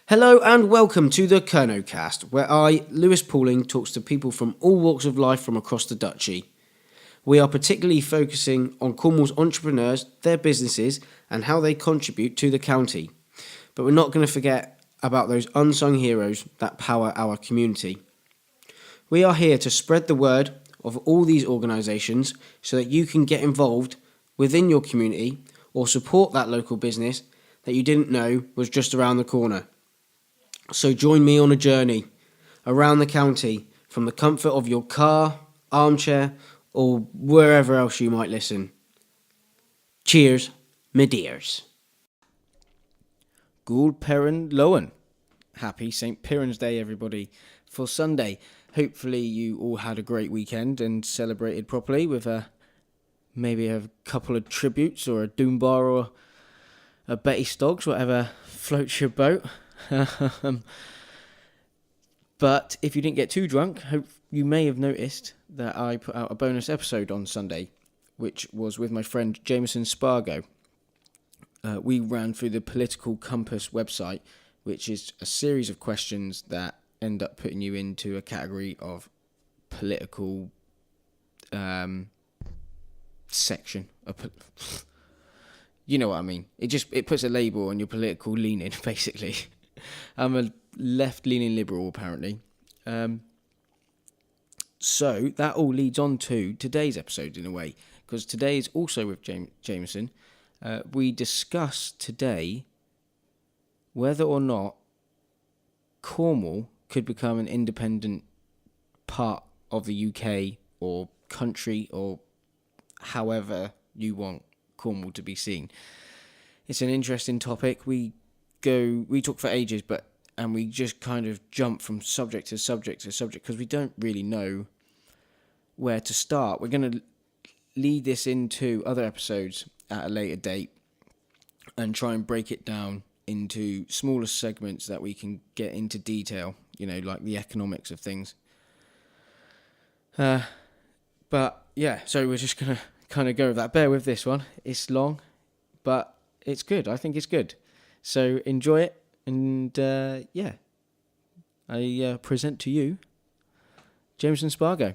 Hello and welcome to the Kernow cast, where I, Lewis Pauling, talks to people from all walks of life from across the duchy. We are particularly focusing on Cornwall's entrepreneurs, their businesses, and how they contribute to the county. But we're not going to forget about those unsung heroes that power our community. We are here to spread the word of all these organisations so that you can get involved within your community or support that local business that you didn't know was just around the corner. So join me on a journey around the county from the comfort of your car, armchair, or wherever else you might listen. Cheers, my dears. Gool, Peran, Lowen. Happy St. Pirans Day, everybody, for Sunday. Hopefully you all had a great weekend and celebrated properly with maybe a couple of tributes or a Doombar or a Betty Stoggs, whatever floats your boat. But if you didn't get too drunk, you may have noticed that I put out a bonus episode on Sunday, which was with my friend Jameson Spargo. We ran through the Political Compass website, which is a series of questions that end up putting you into a category of political section. You know what I mean? It puts a label on your political leaning, basically. I'm a left-leaning liberal, apparently. So that all leads on to today's episode, in a way, because today is also with Jameson. We discuss today whether or not Cornwall could become an independent part of the UK or country, or however you want Cornwall to be seen. It's an interesting topic. We talk for ages, and we just kind of jump from subject to subject to subject because we don't really know where to start. We're going to lead this into other episodes at a later date and try and break it down into smaller segments that we can get into detail, like the economics of things. But yeah, so we're just going to kind of go with that. Bear with this one. It's long, but it's good. I think it's good. So enjoy it, and I present to you Jameson Spargo.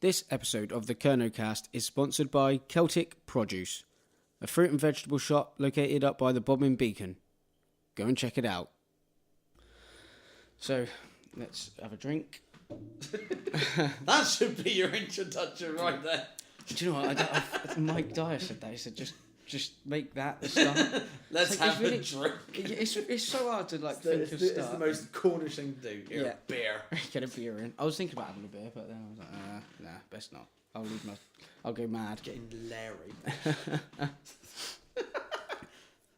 This episode of the Kernow cast is sponsored by Celtic Produce, a fruit and vegetable shop located up by the Bobbin Beacon. Go and check it out. So, let's have a drink. That should be your introduction right there. Do you know what? Mike Dyer said that. He said, just make that the start. Let's have a drink. It's so hard to think of start. It's the most Cornish thing to do. Get a beer. Get a beer in. I was thinking about having a beer, but then I was like, nah, best not. I'll go mad. Getting Larry.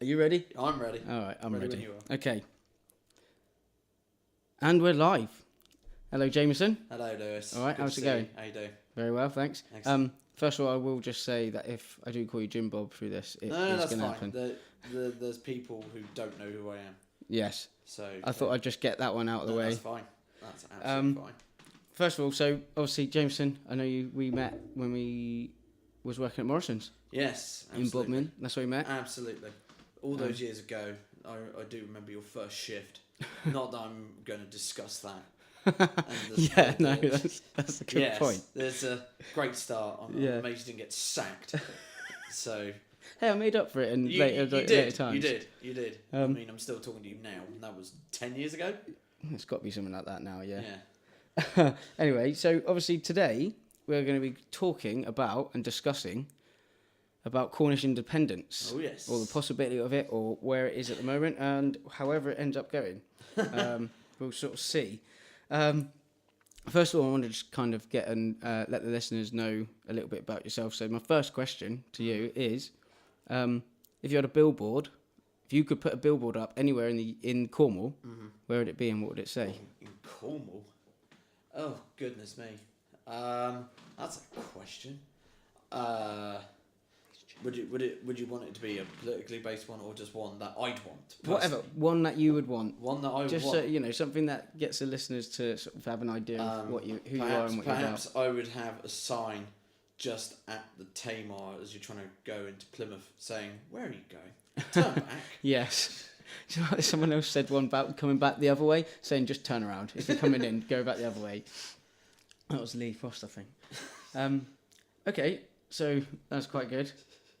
Are you ready? I'm ready. All right, I'm ready. When you are. Okay. And we're live. Hello, Jameson. Hello, Lewis. All right, Good how's to it see going? you. How you doing? Very well, thanks. Excellent. First of all, I will just say that if I do call you Jim Bob through this, it is that's going to fine. happen. There's people who don't know who I am. Yes. So I thought I'd just get that one out of the way. That's fine. That's absolutely fine. First of all, so obviously, Jameson, I know we met when we was working at Morrison's. Yes, absolutely. In Bodmin. That's where we met. Absolutely. All those years ago, I do remember your first shift. Not that I'm going to discuss that. Yeah, no, that's a good point. There's a great start. I'm amazed you didn't get sacked. So hey, I made up for it in later times. You did. I mean, I'm still talking to you now, and that was 10 years ago. It's got to be something like that now, yeah. Anyway, so obviously today we're going to be talking about and discussing about Cornish Independence. Oh, yes. Or the possibility of it, or where it is at the moment, and however it ends up going. We'll sort of see. First of all, I want to just kind of get and let the listeners know a little bit about yourself. So my first question to you is, if you had a billboard, if you could put a billboard up anywhere in Cornwall, where would it be and what would it say? In Cornwall? Oh, goodness me. That's a question. Would you want it to be a politically based one or just one that I'd want? Whatever, one that you would want. One that I would Just want. so, you know, something that gets the listeners to sort of have an idea of who you are and what you're about. Perhaps I would have a sign just at the Tamar as you're trying to go into Plymouth saying, "Where are you going? Turn back." Yes. Someone else said one about coming back the other way, saying just turn around. If you're coming in, go back the other way. That was Lee Frost, I think. Okay, so that's quite good.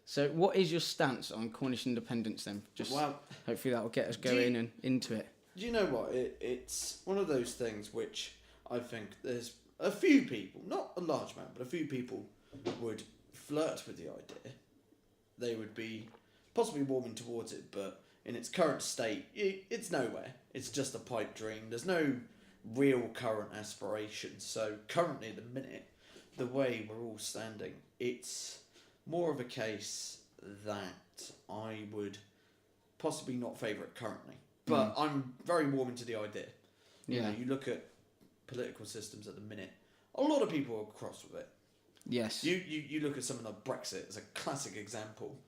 So what is your stance on Cornish independence then? Just hopefully that will get us going and into it. Do you know what? It's one of those things which I think there's a few people, not a large amount, but a few people would flirt with the idea. They would be possibly warming towards it, but in its current state, it's nowhere. It's just a pipe dream. There's no real current aspirations. So currently, at the minute, the way we're all standing, it's more of a case that I would possibly not favour it currently. But I'm very warm into the idea. You know, you look at political systems at the minute, a lot of people are cross with it. Yes. You look at something like Brexit as a classic example.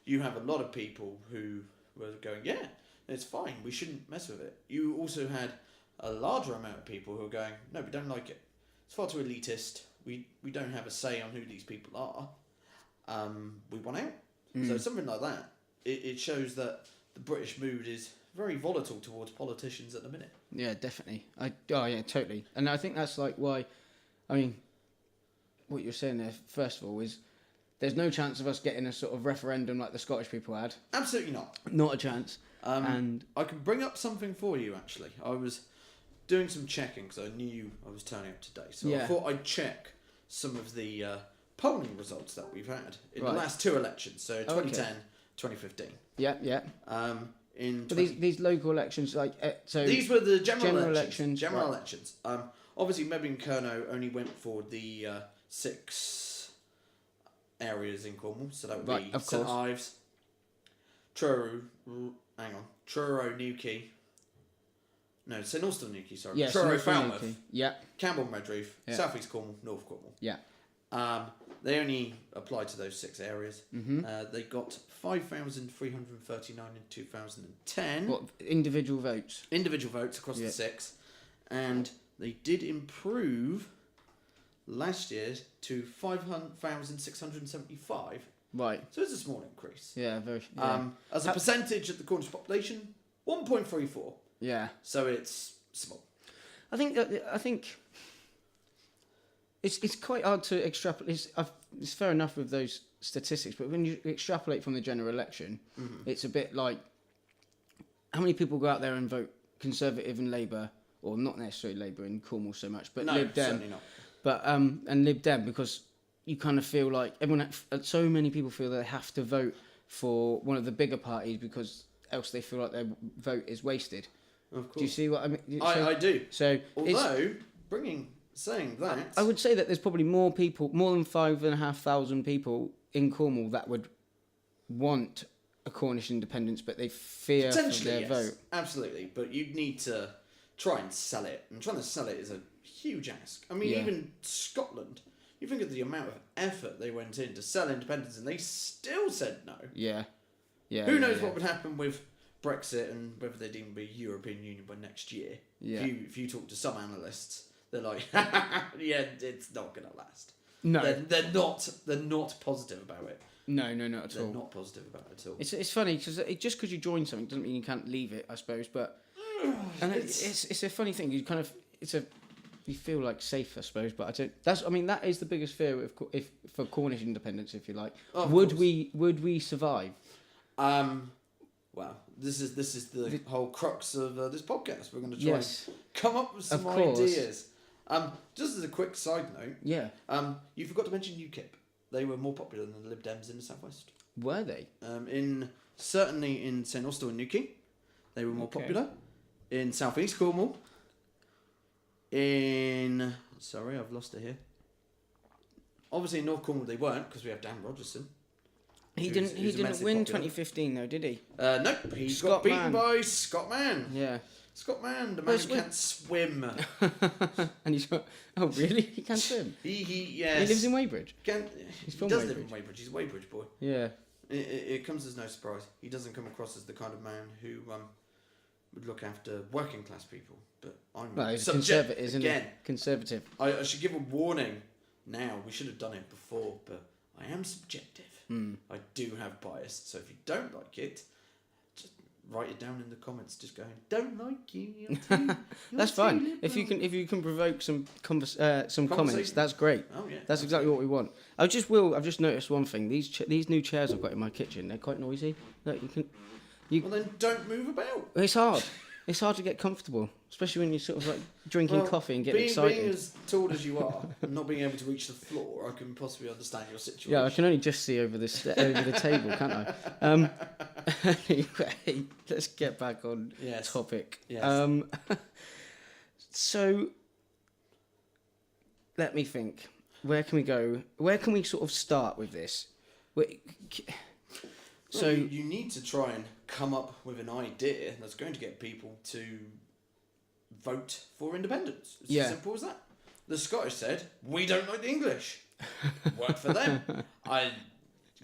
You have a lot of people who were going, yeah, it's fine, we shouldn't mess with it. You also had a larger amount of people who are going, no, we don't like it. It's far too elitist. We don't have a say on who these people are. We want out. So something like that, it shows that the British mood is very volatile towards politicians at the minute. Yeah, definitely. Yeah, totally. And I think that's like why, I mean, what you're saying there, first of all, is there's no chance of us getting a sort of referendum like the Scottish people had. Absolutely not. Not a chance. And I can bring up something for you, actually. I was doing some checking because I knew I was turning up today. So I thought I'd check some of the polling results that we've had in the last two elections. So 2010, 2015. Yeah. But these local elections, like so these were the general elections. General elections. Obviously, Mebby and Kernow only went for the 6 areas in Cornwall. So that would be St Ives, Truro, Newquay. No, St Austell, Newquay. Sorry, yeah, Truro, Falmouth. Yeah. Campbell, Medreath, South East Cornwall, North Cornwall. Yeah. They only applied to those 6 areas. They got 5,339 in 2010. What, individual votes? Individual votes across the 6. And they did improve last year to 5,675. Right. So it's a small increase. Yeah, very. Yeah. As a percentage of the Cornish population, 1.34. Yeah. So it's small. I think it's quite hard to extrapolate. It's fair enough with those statistics, but when you extrapolate from the general election, it's a bit like how many people go out there and vote Conservative and Labour, or not necessarily Labour in Cornwall so much, but Lib Dem. Certainly not. But and Lib Dem, because you kind of feel like so many people feel that they have to vote for one of the bigger parties because else they feel like their vote is wasted. Of course. Do you see what I mean? I do. So although saying that, I would say that there's probably more than 5,500 people in Cornwall that would want a Cornish independence, but they fear for their vote. Absolutely, but you'd need to try and sell it, and trying to sell it is a huge ask. I mean, even Scotland, you think of the amount of effort they went in to sell independence, and they still said no. Yeah. Who knows what would happen with Brexit and whether they'd even be European Union by next year? Yeah. If you talk to some analysts, they're like, yeah, it's not going to last. No, they're not positive about it. No, not at all. They're not positive about it at all. It's funny because just because you join something doesn't mean you can't leave it, I suppose. But it's a funny thing. You kind of you feel like safe, I suppose. But I don't. That is the biggest fear for Cornish independence, if you like. Would we survive? Well, this is the whole crux of this podcast. We're going to try and come up with some course. ideas. Just as a quick side note. Yeah. You forgot to mention UKIP. They were more popular than the Lib Dems in the southwest. Were they? Certainly in St Austell and Newquay, they were more popular. In South East Cornwall. Sorry, I've lost it here. Obviously in North Cornwall they weren't because we have Dan Rogerson. He didn't win 2015 though, did he? Nope, he got beaten by Scott Mann. Yeah. Scott Mann, the Oh, man who can't swim. And he's got... Oh, really? He can swim? Yes. He lives in Weybridge? He from does live Weybridge. in Weybridge. He's a Weybridge boy. Yeah. It comes as no surprise. He doesn't come across as the kind of man who would look after working class people. But I'm Well, he's conservative, isn't he? Again, Conservative. I should give a warning now. We should have done it before, but I am subjective. I do have bias. So if you don't like it, just write it down in the comments. Just going, don't like you. That's fine. If you can provoke some comments, that's great. Oh yeah. That's exactly what we want. I've just noticed one thing. These new chairs I've got in my kitchen, they're quite noisy. Look, Well then, don't move about. It's hard. It's hard to get comfortable, especially when you're sort of like drinking coffee and getting excited. Being as tall as you are and not being able to reach the floor, I can possibly understand your situation. Yeah, I can only just see over the table, can't I? Anyway, let's get back on topic. Yes. So, let me think. Where can we go? Where can we sort of start with this? So you need to try and come up with an idea that's going to get people to vote for independence. It's as simple as that. The Scottish said, we don't like the English. Worked for them.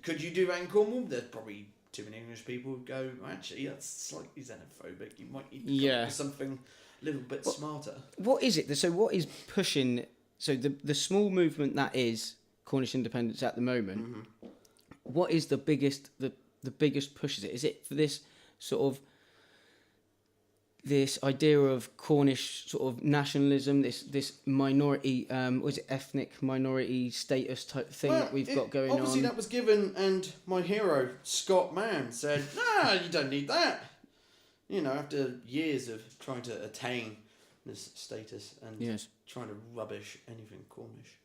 Could you do that in Cornwall? There's probably too many English people who go, actually, that's slightly xenophobic. You might need to come up with something a little bit smarter. What is it? So what is pushing... So the small movement that is Cornish Independence at the moment, what is the biggest push? Is it for this sort of this idea of Cornish sort of nationalism, this minority, was it ethnic minority status type thing that we've got going on? Obviously that was given, and my hero, Scott Mann, said, you don't need that. You know, after years of trying to attain this status and trying to rubbish anything Cornish.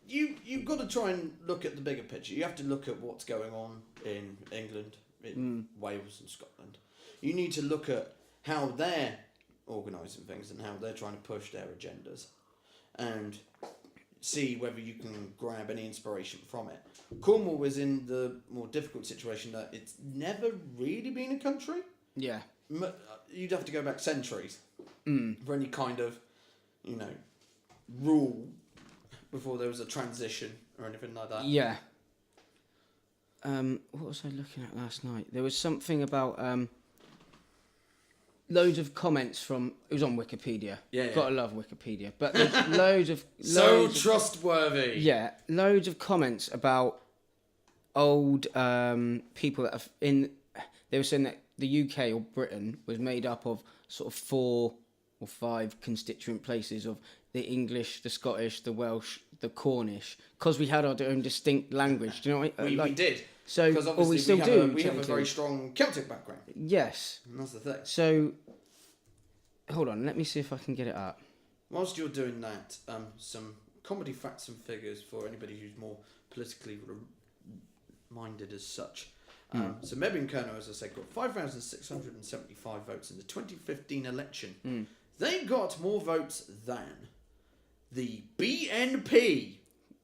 You've got to try and look at the bigger picture. You have to look at what's going on in England, in Wales and Scotland. You need to look at how they're organising things and how they're trying to push their agendas and see whether you can grab any inspiration from it. Cornwall was in the more difficult situation that it's never really been a country. Yeah. You'd have to go back centuries for any kind of, rule before there was a transition or anything like that. Yeah. What was I looking at last night? There was something about loads of comments from... It was on Wikipedia. Yeah. Gotta love Wikipedia. But there's loads of... Trustworthy. Yeah, loads of comments about old people that have in... They were saying that the UK or Britain was made up of sort of 4 or 5 constituent places of the English, the Scottish, the Welsh, the Cornish, because we had our own distinct language. Do you know what I mean? We did. So, because obviously we still do. We have a very strong Celtic background. Yes. And that's the thing. So, hold on. Let me see if I can get it up. Whilst you're doing that, some comedy facts and figures for anybody who's more politically minded as such. So Maybe and Kernow, as I said, got 5,675 votes in the 2015 election. They got more votes than the BNP.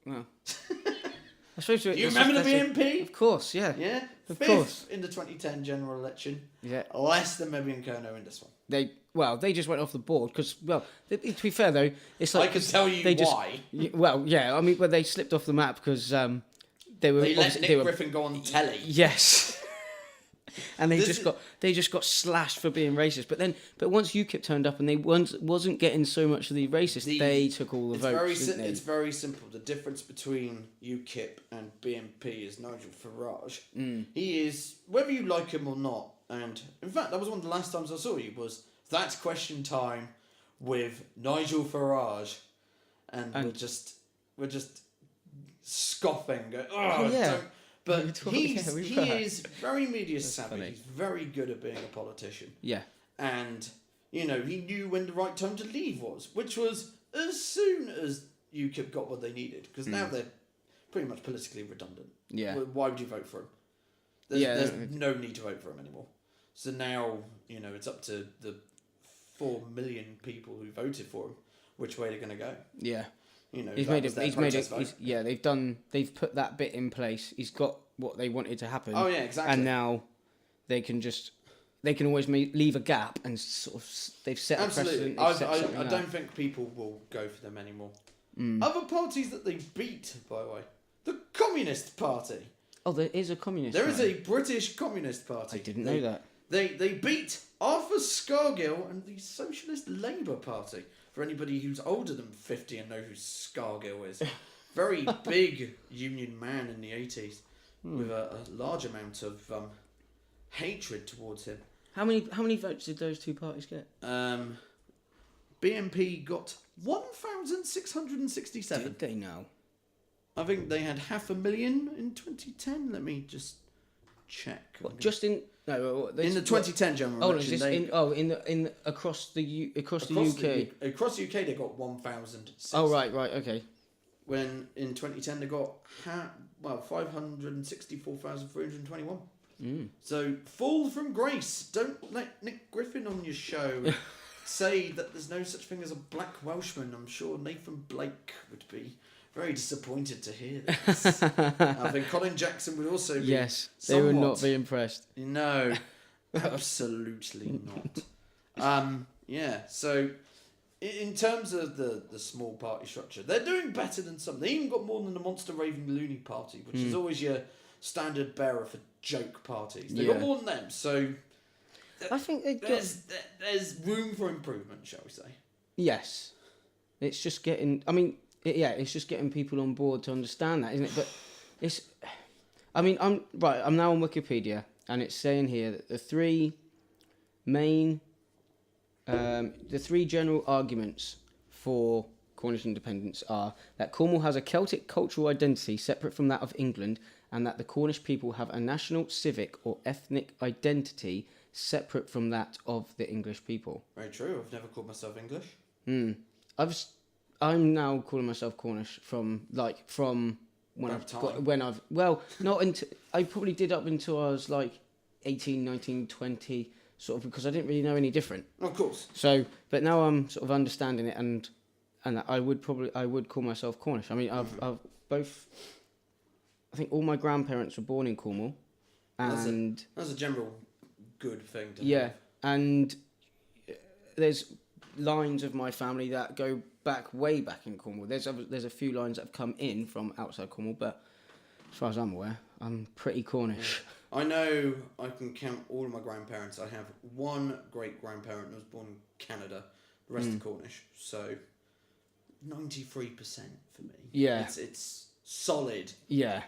Well, I suppose you remember the BNP? Of course, yeah. Yeah? Of 5th course. in the 2010 general election. Yeah. Less than Maybe and Kernow in this one. They just went off the board because, to be fair though, it's like... I can tell you why. I mean, but they slipped off the map because they let Nick Griffin go on telly. Yes. And they just got slashed for being racist. But once UKIP turned up and they wasn't getting so much of the racist, they took all the votes. It's very simple. The difference between UKIP and BNP is Nigel Farage. He is, whether you like him or not, and in fact that was one of the last times I saw you, was That's Question Time with Nigel Farage, and we're just scoffing, going, don't. But he is very media savvy. He's very good at being a politician. Yeah. And, he knew when the right time to leave was, which was as soon as UKIP got what they needed. Because now they're pretty much politically redundant. Yeah. Why would you vote for him? There's no need to vote for him anymore. So now, it's up to the 4 million people who voted for him, which way they're going to go. Yeah. They've put that bit in place. He's got what they wanted to happen. Oh yeah, exactly. And now they can they can always leave a gap and sort of they've set a precedent. I don't think people will go for them anymore. Other parties that they beat, by the way, the Communist Party. Oh, there is a communist. There is a British Communist Party. I didn't know that. They beat Arthur Scargill and the Socialist Labour Party. For anybody who's older than 50 and know who Scargill is, very big union man in the 80s with a large amount of hatred towards him. How many votes did those two parties get? BNP got 1,667. Did they now? I think they had 500,000 in 2010. Let me just check. What, just in no in the 2010 general election. Across the UK. Across the UK, they got 1,000. Oh right, okay. When in 2010 they got 564,321. So fall from grace. Don't let Nick Griffin on your show say that there's no such thing as a black Welshman. I'm sure Nathan Blake would be very disappointed to hear this. I think Colin Jackson would also be. Yes, they would not be impressed. No, absolutely not. Yeah, so in terms of the small party structure, they're doing better than some. They even got more than the Monster Raving Loony Party, which is always your standard bearer for joke parties. They got more than them, so I think there's room for improvement, shall we say? Yes, it's just getting. It's just getting people on board to understand that, isn't it? But it's. I'm now on Wikipedia, and it's saying here that the three general arguments for Cornish independence are that Cornwall has a Celtic cultural identity separate from that of England, and that the Cornish people have a national, civic, or ethnic identity separate from that of the English people. Very true. I've never called myself English. I'm now calling myself Cornish from when I probably did up until I was like 18, 19, 20, sort of, because I didn't really know any different. Of course. So, but now I'm sort of understanding it, and I would call myself Cornish. I mean, I've both. I think all my grandparents were born in Cornwall, and that's a general good thing to yeah, have. and there's lines of my family that go way back in Cornwall. There's a few lines that have come in from outside Cornwall, but as far as I'm aware, I'm pretty Cornish. I know I can count all of my grandparents. I have one great grandparent who was born in Canada. The rest are Cornish. So 93% for me. Yeah, it's solid. Yeah,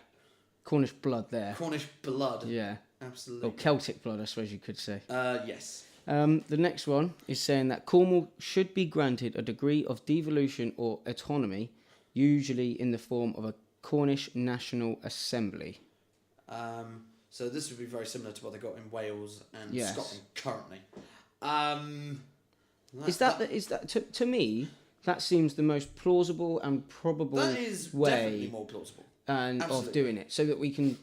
Cornish blood there. Cornish blood. Yeah, absolutely. Or Celtic blood, I suppose you could say. Yes. The next one is saying that Cornwall should be granted a degree of devolution or autonomy, usually in the form of a Cornish National Assembly. So this would be very similar to what they got in Wales and Scotland currently. To me, that seems the most plausible and probable that is way definitely more plausible of doing it, so that we can.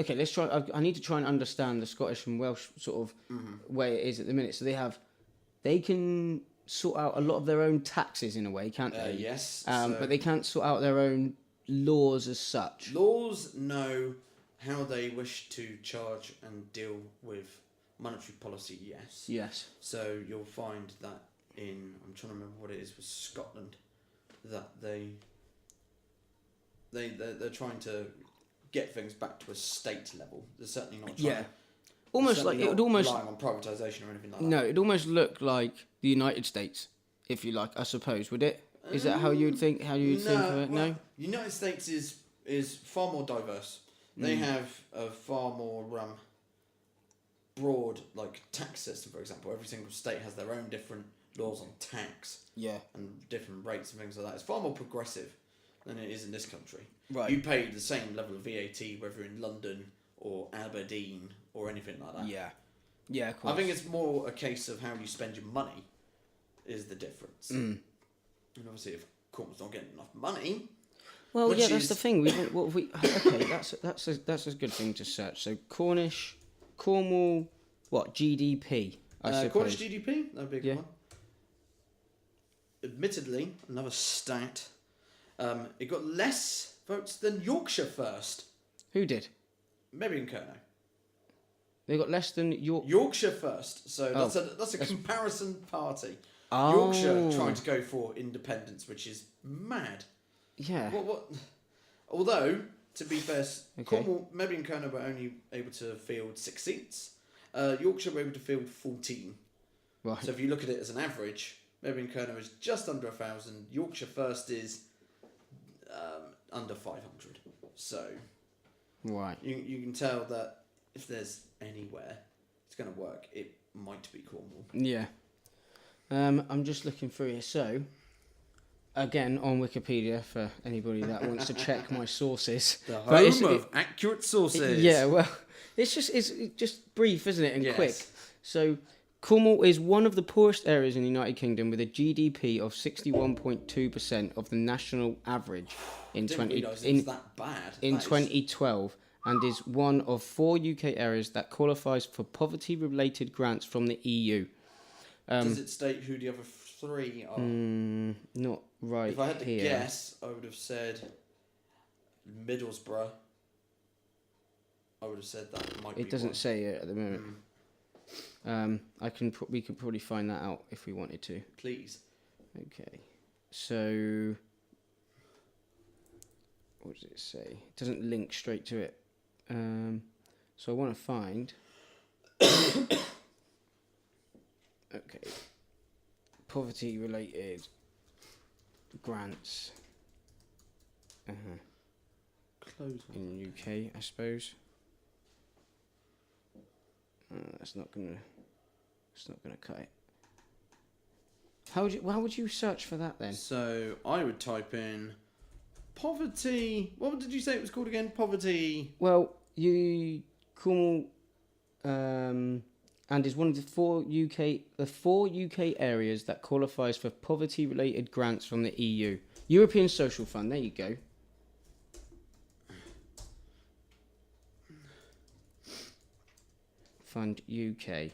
Okay, let's try. I need to try and understand the Scottish and Welsh sort of way it is at the minute. So they can sort out a lot of their own taxes in a way, can't they? Yes. But they can't sort out their own laws as such. Laws know how they wish to charge and deal with monetary policy. Yes. Yes. So you'll find that I'm trying to remember what it is with Scotland, that they're trying to get things back to a state level. They're certainly not trying almost like it would almost relying on privatisation or anything like that. No, it'd almost look like the United States, if you like, I suppose, would it? Is that how you would think? How you would think of it? Well, No. United States is far more diverse. They have a far more broad tax system. For example, every single state has their own different laws on tax. Yeah. And different rates and things like that. It's far more progressive than it is in this country. Right. You pay the same level of VAT whether you're in London or Aberdeen or anything like that. Yeah. Yeah, of course. I think it's more a case of how you spend your money is the difference. And obviously, if Cornwall's not getting enough money. Well, yeah, that's the thing. Okay, that's a good thing to search. So Cornwall, what GDP? I suppose. Cornish GDP, that'd be a good one. Admittedly, another stat. It got less votes than Yorkshire first. Who did? Maybe in Kernow. They got less than York. Yorkshire first. So Oh. that's a comparison party. Oh. Yorkshire trying to go for independence, which is mad. Yeah. What? Although, to be fair, Okay. Cornwall, maybe and Kernow were only able to field 6 seats. Yorkshire were able to field 14. Right. So if you look at it as an average, maybe and Kernow is just under 1,000. Yorkshire first is under 500. So Right. you can tell that if there's anywhere it's going to work, it might be Cornwall. Yeah. I'm just looking through here. So, again, on Wikipedia, for anybody that wants to check my sources. The But it's- home of accurate sources. Yeah, well, it's just brief, isn't it, and Yes. quick. So, Cornwall is one of the poorest areas in the United Kingdom with a GDP of 61.2% of the national average in Didn't realise it was that bad. in That is- 2012, and is one of 4 UK areas that qualifies for poverty-related grants from the EU. Does it state who the other 3 are? Not right If I had to here. guess, I would have said Middlesbrough. I would have said that might be It doesn't one. say it at the moment. We could probably find that out if we wanted to. Please. Okay, so what does it say? It doesn't link straight to it. So I want to find. Okay, poverty-related grants Close one. in UK, I suppose. That's not gonna cut it. How would you search for that then? So I would type in poverty. What did you say it was called again? Poverty. Well, Cornwall, and is one of the 4 UK areas that qualifies for poverty-related grants from the EU. European Social Fund. There you go. Fund UK.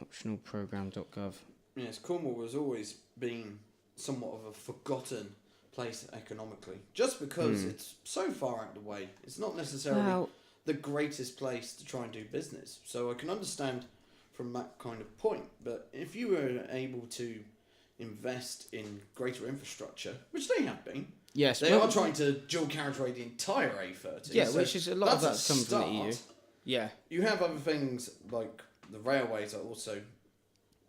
Optionalprogram.gov. Yes, Cornwall has always been somewhat of a forgotten place economically, just because it's so far out of the way. It's not necessarily Well, the greatest place to try and do business. So I can understand from that kind of point. But if you were able to invest in greater infrastructure, which they have been, yes, they well, are trying to dual carriageway the entire A30. yeah, so which is a lot of that's that's come from the start. EU. Yeah, You have other things like the railways are also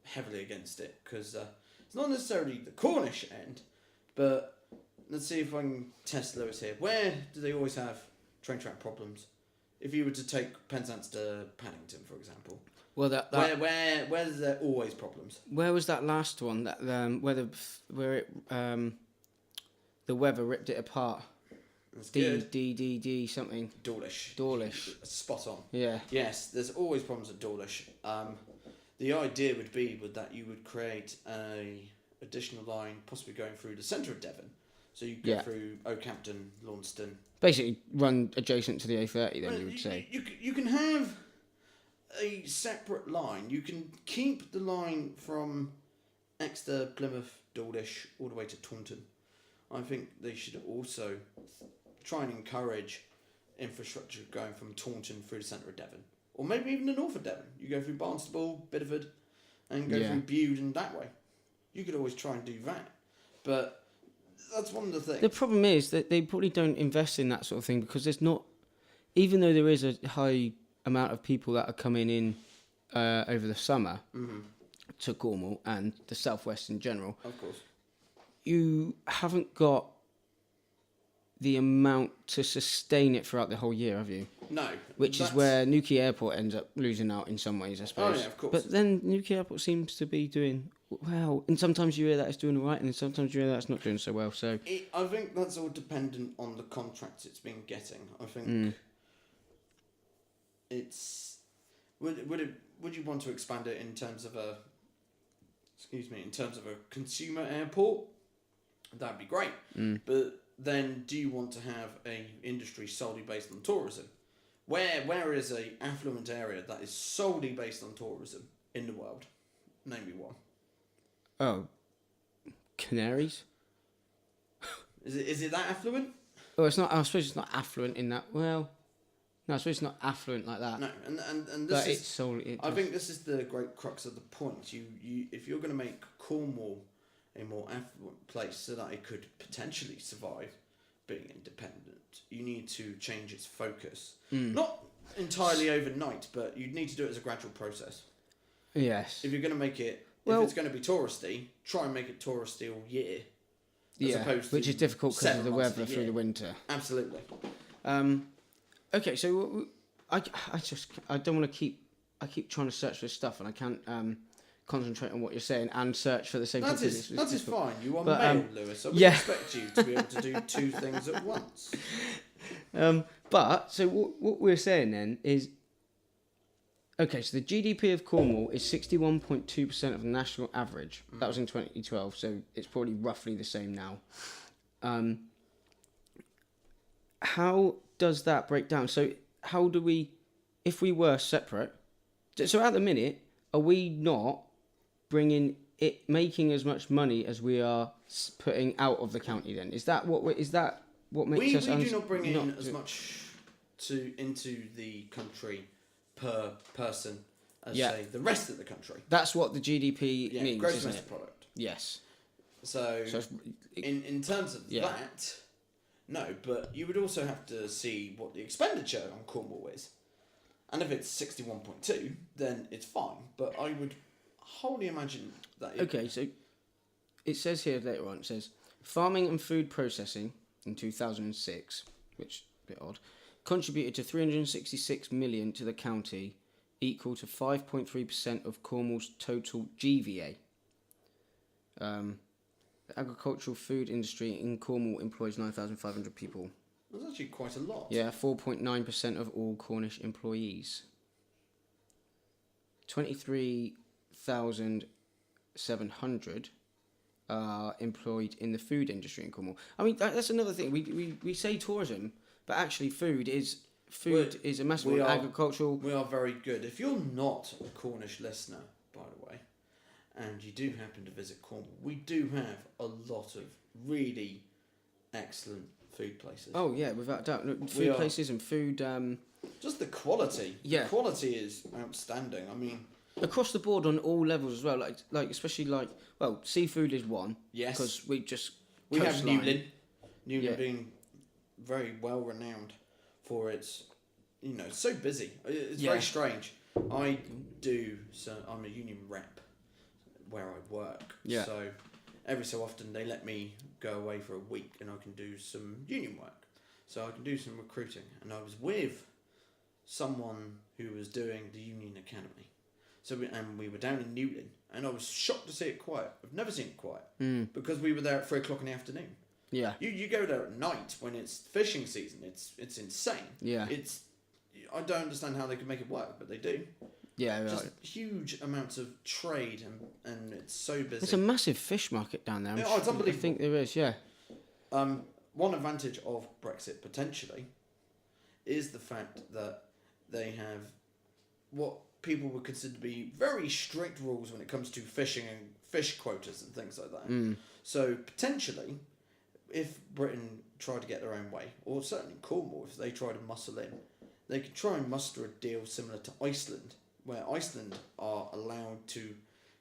heavily against it because it's not necessarily the Cornish end, but let's see if I can test Lewis here. Where do they always have train track problems? If you were to take Penzance to Paddington, for example, well, that where is there always problems? where was that last one? That the weather ripped it apart. That's good. D something. Dawlish. Dawlish. Spot on. Yeah. Yes, there's always problems at Dawlish. The idea would be that you would create a additional line, possibly going through the centre of Devon. So you go Yeah. through Oakhampton, Launceston. Basically, run adjacent to the A30. Then you would say. You can have a separate line. You can keep the line from Exeter, Plymouth, Dawlish, all the way to Taunton. I think they should also try and encourage infrastructure going from Taunton through the centre of Devon. Or maybe even the north of Devon. You go through Barnstaple, Bideford, and go Yeah. through Bude and that way. You could always try and do that. But that's one of the things. The problem is that they probably don't invest in that sort of thing because there's not, even though there is a high amount of people that are coming in over the summer to Cornwall and the southwest in general, Of course. you haven't got the amount to sustain it throughout the whole year, have you? No. Which is that's- where Newquay Airport ends up losing out in some ways, I suppose. yeah, of course. But then Newquay Airport seems to be doing well, and sometimes you hear that it's doing all right, and then sometimes you hear that it's not doing so well. So I think that's all dependent on the contracts it's been getting. I think it's would you want to expand it in terms of a consumer airport? That'd be great. But then do you want to have a industry solely based on tourism? Where is a affluent area that is solely based on tourism in the world? Name me one. Canaries. Is it that affluent? Well, it's not. I suppose it's not affluent in that. Well, no, I suppose it's not affluent like that. No, and But this it's is. solely. I think this is the great crux of the point. You if you're going to make Cornwall a more affluent place so that it could potentially survive being independent, you need to change its focus. Not entirely overnight, but you'd need to do it as a gradual process. Yes. If you're going to make it, Well, if it's going to be touristy, try and make it touristy all year. As opposed to which is difficult because of 7 the months weather of the through year. the winter. Absolutely. Okay, so I don't want to keep. I keep trying to search for this stuff, and I can't concentrate on what you're saying and search for the same thing. That is fine. You are But, male, Lewis. I would yeah. expect you to be able to do 2 things at once. But so what we're saying then is, okay, so the GDP of Cornwall is 61.2% of the national average. That was in 2012, so it's probably roughly the same now. How does that break down? So how do we, if we were separate, so at the minute, are we not making as much money as we are putting out of the county then? Is that what makes us... We do not bring in as much into the country per person as, say, the rest of the country. That's what the GDP means, gross isn't domestic it? product. Yes. So it's- in terms of that, no, but you would also have to see what the expenditure on Cornwall is. And if it's 61.2, then it's fine. But I would wholly imagine that... Okay, so it says here later on, it says, farming and food processing in 2006, which is a bit odd, contributed to 366 million to the county, equal to 5.3% of Cornwall's total GVA. The agricultural food industry in Cornwall employs 9,500 people. That's actually quite a lot. Yeah, 4.9% of all Cornish employees. 23,700 are employed in the food industry in Cornwall. I mean, that's another thing. We say tourism, but actually food is a massive one. Agricultural. We are very good. If you're not a Cornish listener, by the way, and you do happen to visit Cornwall, we do have a lot of really excellent food places. Oh yeah, without doubt. Look, food places and food. Just the quality. Yeah. The quality is outstanding. I mean, across the board on all levels as well. Like especially seafood is one. yes, because we have coastline. Newlyn being very well renowned for its, so busy. It's very strange. I'm a union rep where I work. Yeah. So every so often they let me go away for a week and I can do some union work. So I can do some recruiting. And I was with someone who was doing the Union Academy. We were down in Newlyn, and I was shocked to see it quiet. I've never seen it quiet because we were there at 3:00 in the afternoon. Yeah. You go there at night when it's fishing season. It's insane. Yeah. I don't understand how they can make it work, but they do. Yeah. Right. Just huge amounts of trade and it's so busy. There's a massive fish market down there. It's unbelievable. I think there is. Yeah. One advantage of Brexit potentially is the fact that they have what people would consider to be very strict rules when it comes to fishing and fish quotas and things like that. So potentially, if Britain tried to get their own way, or certainly Cornwall, if they try to muscle in, they could try and muster a deal similar to Iceland, where Iceland are allowed to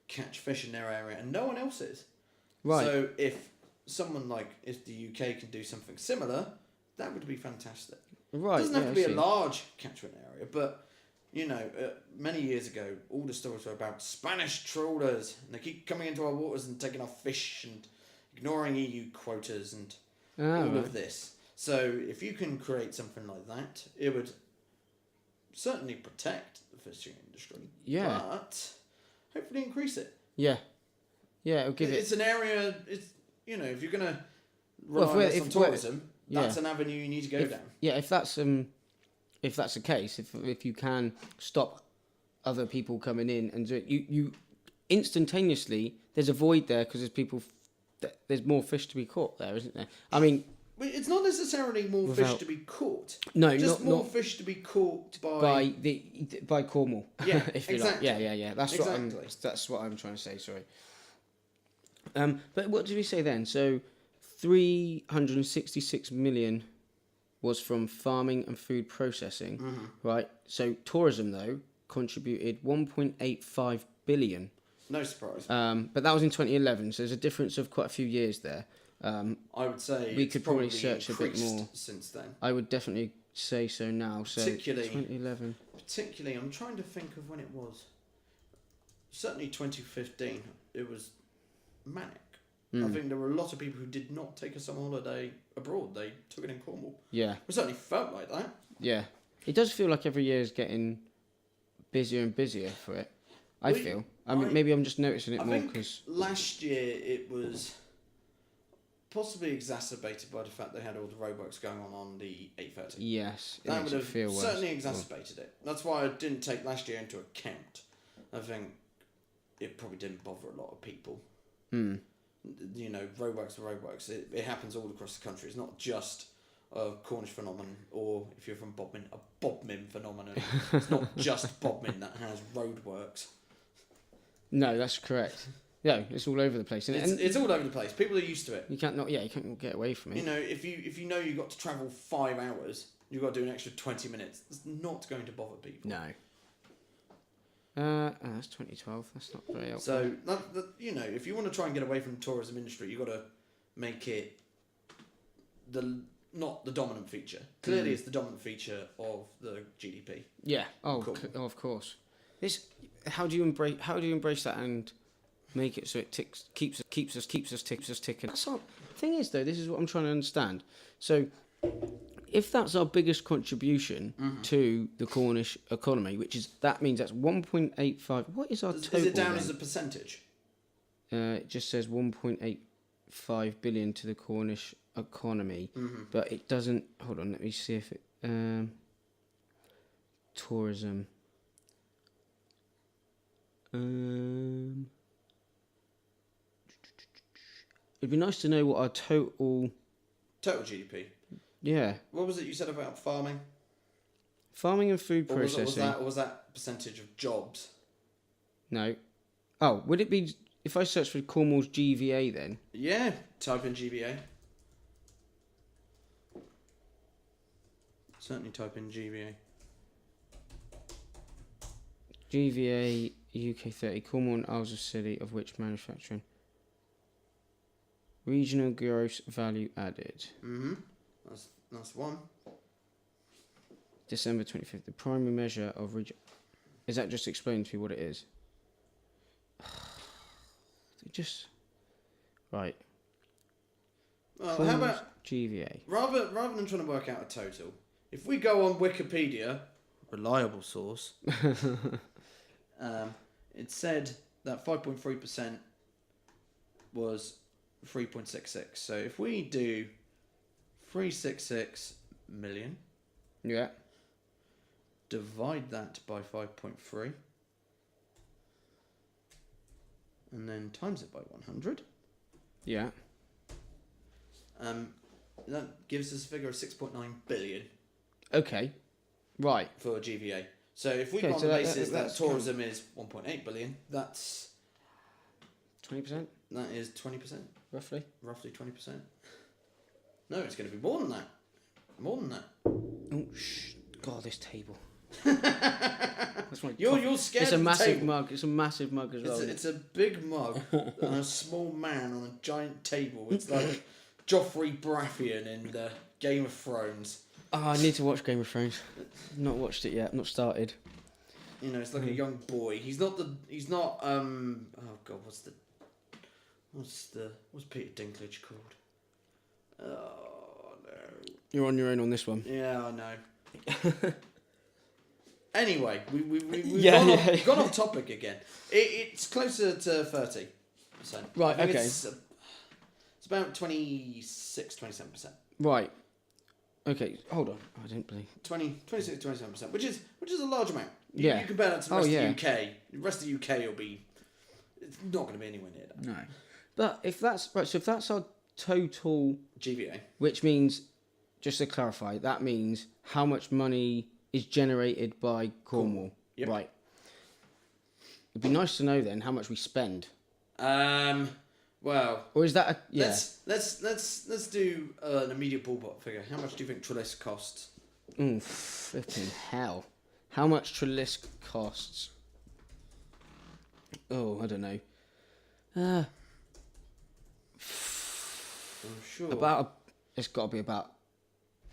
catch fish in their area and no one else is. Right. So if the UK can do something similar, that would be fantastic. Right. It doesn't have to be a large catchment area, but many years ago, all the stories were about Spanish trawlers, and they keep coming into our waters and taking our fish and ignoring EU quotas and all of this. So if you can create something like that, it would certainly protect the fishing industry. Yeah. But hopefully increase it. Yeah. Yeah, it'll give It's an area. It's if you're gonna rely on tourism, that's an avenue you need to go down. Yeah, if that's the case, if you can stop other people coming in and do it, you instantaneously there's a void there because there's more fish to be caught there, isn't there? I mean, it's not necessarily more fish to be caught. No, just not more fish to be caught by Cornwall. Yeah, if you exactly. like. Yeah. That's what I'm trying to say. Sorry. But what did we say then? So, 366 million was from farming and food processing, Mm-hmm. right? So tourism, though, contributed 1.85 billion. No surprise. But that was in 2011, so there's a difference of quite a few years there. I would say we it's could probably probably search a bit increased more. since then. I would definitely say so now. So Particularly- 2011. Particularly, I'm trying to think of when it was. Certainly 2015, it was manic. I think there were a lot of people who did not take a summer holiday abroad. They took it in Cornwall. Yeah, It certainly felt like that. yeah. It does feel like every year is getting busier and busier for it. I Well, feel. I mean, maybe I'm just noticing it I more think because. last year it was possibly exacerbated by the fact they had all the roadworks going on the 8:30. Yes, it That makes would it have feel worse. certainly exacerbated it. That's why I didn't take last year into account. I think it probably didn't bother a lot of people. Mm. You know, roadworks are roadworks. It happens all across the country. It's not just a Cornish phenomenon, or if you're from Bodmin, a Bodmin phenomenon. It's not just Bodmin that has roadworks. No, that's correct. Yeah, it's all over the place, and It's all over the place. People are used to it. you can't not. Yeah, you can't get away from it. You know, if you know you've got to travel 5 hours, you've got to do an extra 20 minutes. It's not going to bother people. No. That's 2012. That's not very helpful. So you know, if you want to try and get away from the tourism industry, you've got to make it not the dominant feature. Clearly, it's the dominant feature of the GDP. Yeah. Oh, Cool. Of course. How do you embrace that and make it so it keeps us ticking? Thing is, though, this is what I'm trying to understand. So, if that's our biggest contribution to the Cornish economy, that means that's 1.85. What is our total? Is it down then? as a percentage? It just says 1.85 billion to the Cornish economy, but it doesn't. Hold on, let me see if it. Tourism. It'd be nice to know what our total. Total GDP. Yeah, What was it you said about farming? farming and food Or processing. was that percentage of jobs? No. Oh, would it be if I search for Cornwall's GVA then? Yeah, type in GBA. Certainly type in GBA. GVA UK 30, Cornwall and Isles of Scilly, of which manufacturing. Regional gross value added. That's one. December 25th. The primary measure of is that just explain to me what it is? Just right. Well, Cornwall's how about GVA? rather than trying to work out a total, if we go on Wikipedia, reliable source, it said that 5.3% was 3.66. So if we do 366 million, Yeah. divide that by 5.3, and then times it by 100, Yeah. that gives us a figure of 6.9 billion Okay. Right. for GVA. So if we Okay, go on so the that- basis that that's tourism is 1.8 billion, that's 20%, that is 20%, roughly. roughly 20%. No, it's going to be more than that. More than that. Oh, shh. God, this table. That's my You're scared. It's a of the massive table. mug. It's a massive mug as well. It's a big mug and a small man on a giant table. It's like Joffrey Baratheon in the Game of Thrones. Oh, I need to watch Game of Thrones. Not watched it yet. Not started. You know, it's like a young boy. He's not. Oh God, what's Peter Dinklage called? Oh no. You're on your own on this one. Yeah, I know. Anyway, we've Yeah, gone off topic again. It's closer to 30%. Right, I think okay. It's about 27%. Right. Okay. Hold on. I didn't believe. 27%, which is a large amount. Yeah. You compare that to the Oh, rest yeah. of the UK. The rest of the UK will be. It's not going to be anywhere near that. No. But if that's right, so if that's our total, GVA. which means, just to clarify, that means how much money is generated by Cornwall. Yep. Right. It'd be nice to know then how much we spend. Well, Or is that a... Yeah. let's do an immediate ballpark figure. How much do you think Trellis costs? Flipping hell. How much Trellis costs? Oh, I don't know. I'm sure. It's got to be about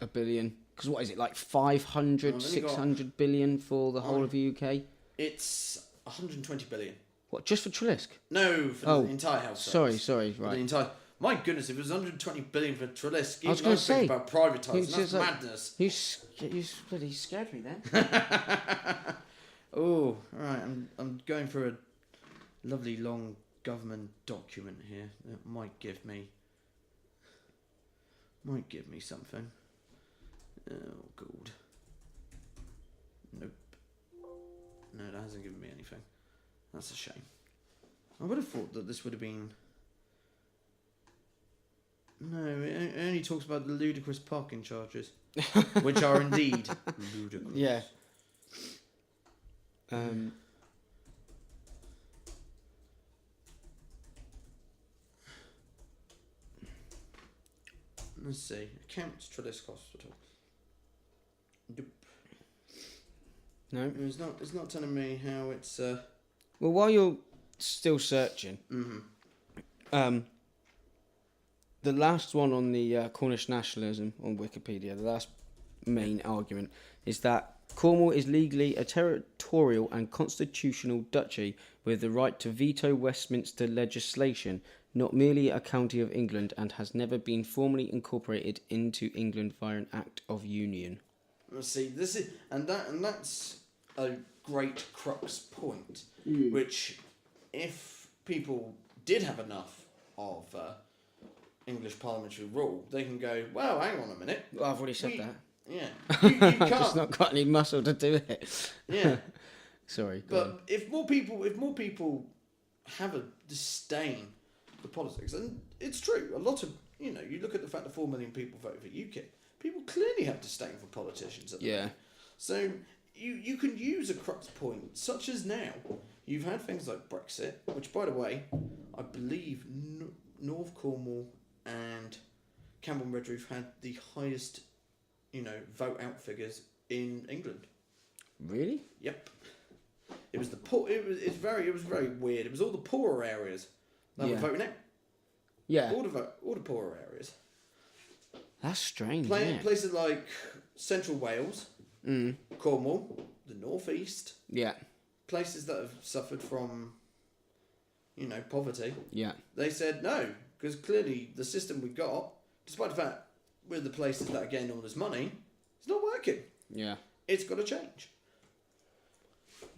$1 billion. Because what is it, like 500, 600 billion for the whole of the UK? It's 120 billion. What, just for Trellis? No, for the entire house. Sorry, For right. the entire. My goodness, if it was 120 billion for Trellis, I was going to say about privatising. That's like, madness. You bloody scared me then. Oh, right. I'm going for a lovely long government document here that might give me something. Oh, God. Nope. No, that hasn't given me anything. That's a shame. I would have thought that this would have been... No, it only talks about the ludicrous parking charges, which are indeed ludicrous. Yeah. Let's see. Accounts Trellis Hospital. Nope. No. It's not telling me how it's. Well, while you're still searching, the last one on the Cornish nationalism on Wikipedia, the last main argument is that Cornwall is legally a territorial and constitutional duchy with the right to veto Westminster legislation, not merely a county of England, and has never been formally incorporated into England via an Act of Union. Let's see. That's a great crux point, which, if people did have enough of English parliamentary rule, they can go, well, hang on a minute. Well, I've already said that. Yeah. You I've can't. just not got any muscle to do it. Yeah. Sorry. But if more people have a disdain for politics, and it's true, a lot of, you look at the fact that 4 million people voted for UKIP, people clearly have disdain for politicians at the moment. So you can use a crux point, such as now. You've had things like Brexit, which, by the way, I believe North Cornwall and Campbell and Redruth had the highest, vote out figures in England. Really? Yep. It was the poor. It was very weird. It was all the poorer areas that were voting out. Yeah. All the poorer areas. That's strange. Places like Central Wales, Cornwall, the North East. Yeah. Places that have suffered from, poverty. Yeah. They said no, because clearly the system we got, despite the fact we're the places that are getting all this money, it's not working. Yeah. It's got to change.